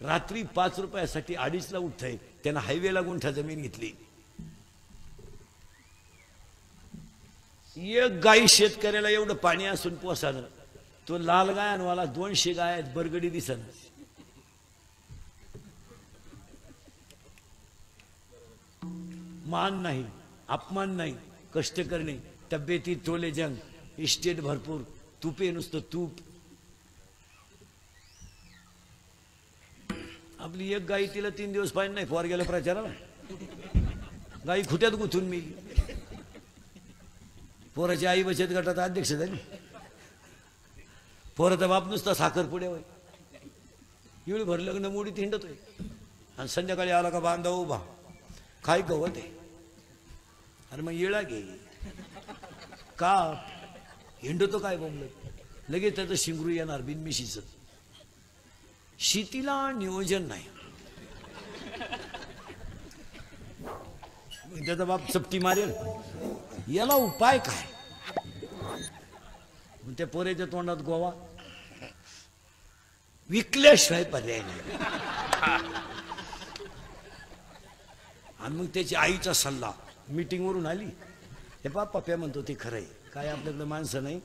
रात्री 5 रुपयासाठी 2:30 ला उठतंय. त्यानं हायवेला गुंठा जमीन घेतली. एक गाई शेतकऱ्याला एवढं पाणी असून पोसानं. तो लाल गाय आणवाला 200 गाय आहेत बरगडी दिसन. मान नाही, अपमान नाही, कष्ट करणे, तब्येती तोले जंग, इस्टेट भरपूर, तुपे नुसतं तूप. आपली एक गाई तिला 3 दिवस पाहिजे नाही, पोर गेला प्रचाराला, गाई खुट्यात गुंतून मेली. पोराची आई बचत गटात अध्यक्ष झाली. पोराचा बाप नुसता साखरपुड्या होय, एवढी भर लग्न मोडीत हिंडतोय. आणि संध्याकाळी आला का बांधा उभा, काय गवत आहे. अरे मग येळा घे का हिंडतो काय बोंबलं, लगेच त्याचं शिंगरू येणार बिनमिशीचं. शेतीला नियोजन नाही. त्याचा बाप चपटी मारेल, याला उपाय काय. त्या पोरेच्या तोंडात गोवा, विकल्याशिवाय पर्याय नाही. आणि मग त्याची आईचा सल्ला मीटिंग वरून आली. हे पप्प्या म्हणतो ते खरंय, काय आपल्याकडे माणसं नाही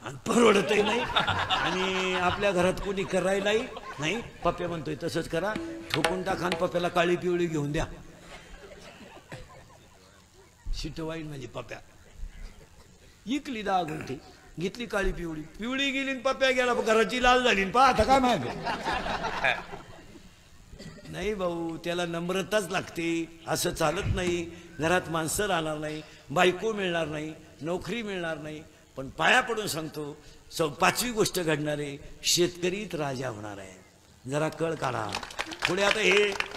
आणि परवडतही नाही आणि आपल्या घरात कोणी करायलाही नाही. पप्प्या म्हणतोय तसंच करा, ठोकून टाका आणि पप्प्याला काळी पिवळी घेऊन द्या. शिटवाईन म्हणजे पप्प्या इकली 10 गुंठे, घेतली काळी पिवळी, पिवळी गेली पप्प्या गेला, घराची लाल झाली. आता काय माहिती नाही भाऊ, त्याला नम्रताच लागते. असं चालत नाही. घरात माणसं राहणार नाही, बायको मिळणार नाही, नोकरी मिळणार नाही. पण पाया पडून सांगतो, 5वी गोष्ट घडणार आहे, शेतकरीच राजा होणार आहे. जरा कळ काढा पुढे. आता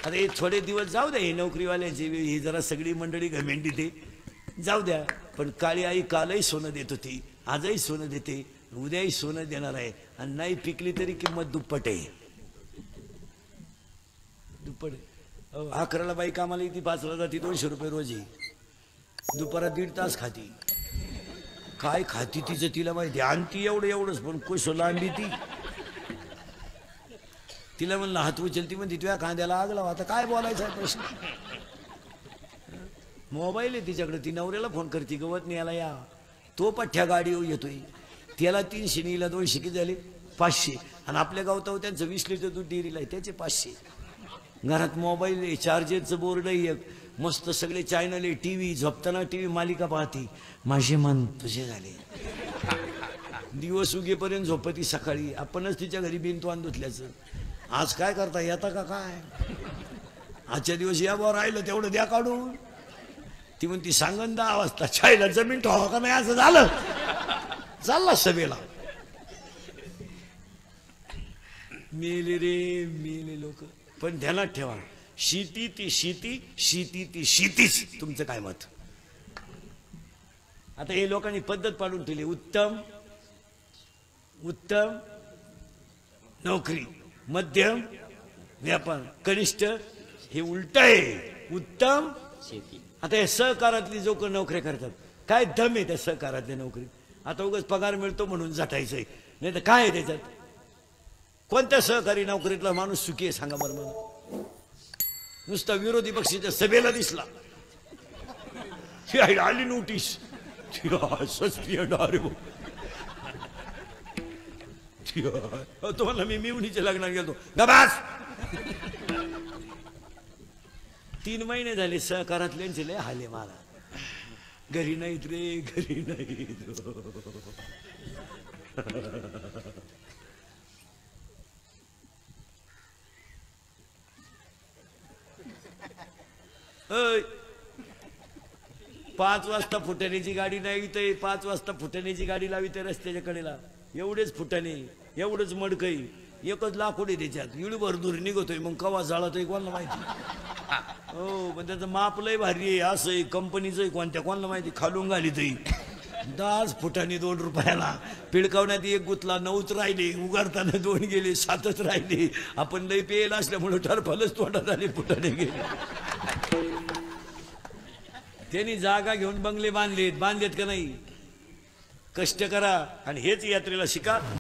हे थोडे दिवस जाऊ द्या, हे नोकरीवाल्यांची ही जरा सगळी मंडळी घमेंडी ते जाऊ द्या. पण काळी आई कालही सोनं देत होती, आजही सोनं देते, उद्याही सोनं देणार आहे. आणि नाही पिकली तरी किंमत दुप्पट आहे, दुप्पट. 11ला बाई कामाला येते, 5ला जाती, 200 रुपये रोजी. दुपारात 1.5 तास खाती. काय खाती तिचं तिला माहिती. आणि ती एवढंच पण कुश लांबी ती. तिला म्हणलं हात उचलती म्हणते तुझ्या कांद्याला आग लावा. आता काय बोलायचा प्रश्न. मोबाईल आहे तिच्याकडे, ती नवऱ्याला फोन करते गवत न्यायला या. तो पठ्ठ्या गाडीवर येतोय, त्याला 300 नीला 200 किती झाले 500. आणि आपल्या गावताव त्यांचं 20 लिटर दूध डेअरीला आहे, त्याचे 500. घरात मोबाईल आहे, चार्जरचं बोर्ड आहे, एक मस्त सगळे चॅनल आहे, टीव्ही, झोपताना टीव्ही मालिका पाहते. माझे मन तुझे झाले. दिवस उगेपर्यंत झोपती सकाळी. आपणच तिच्या घरी बिनतोंड धुतल्याचं. आज काय करता येता का काय, आजच्या दिवस या बा राहिलं तेवढं द्या काढून. ती म्हणती सांगन 10 वाजता छायला जमीन ठेवा का नाही, असं झालं. चालला सभेला. मेले रे मेले लोक. पण ध्यानात ठेवा, शेती ती शेती, शेती ती शेतीच. तुमचं काय मत. आता हे लोकांनी पद्धत पाडून ठेवली. उत्तम उत्तम नोकरी, मध्यम व्यापार, कनिष्ठ हे उलट आहे. उत्तम शेती. आता हे सहकारातली जो कोण नोकऱ्या करतात, काय दम आहे त्या सहकारातल्या नोकरी. आता उगाच पगार मिळतो म्हणून झटायचंय, नाही तर काय आहे त्याच्यात. कोणत्या सहकारी नोकरीतला माणूस सुखी आहे सांगा बरं मला. नुसता विरोधी पक्षाच्या सभेला दिसला, आली नोटीस, तुम्हाला मी मिवणीच्या लग्नात गेलो. गबास 3 महिने झाले सहकारातल्यांचे लय हाले मला. घरी नाहीत रे, घरी नाहीत. होय 5 वाजता फुटाण्याची गाडी नाही तर 5 वाजता फुटाण्याची गाडी लावी तर रस्त्याच्या कडेला. एवढेच फुटाणे, एवढंच मडकई, एकच लाकूड त्याच्यात. इळभर दूर निघतोय, मग कवा जाळतोय कोणाला माहिती. हो पण त्याचं माप लय भारी आहे. असं कंपनीचं कोणत्या कोणाला माहिती. खालून घाली तरी 10 फुटाने 2 रुपयाला. पिळकावण्यात 1 गुतला, 9च राहिले. उगारताना 2 गेले, 7च राहिले. आपण लय पेल असल्यामुळे ठरफलच तोंडात आले, फुटाने गेले. त्यांनी जागा घेऊन बंगले बांधलेत का नाही. कष्ट करा आणि हेच यात्रेला शिका.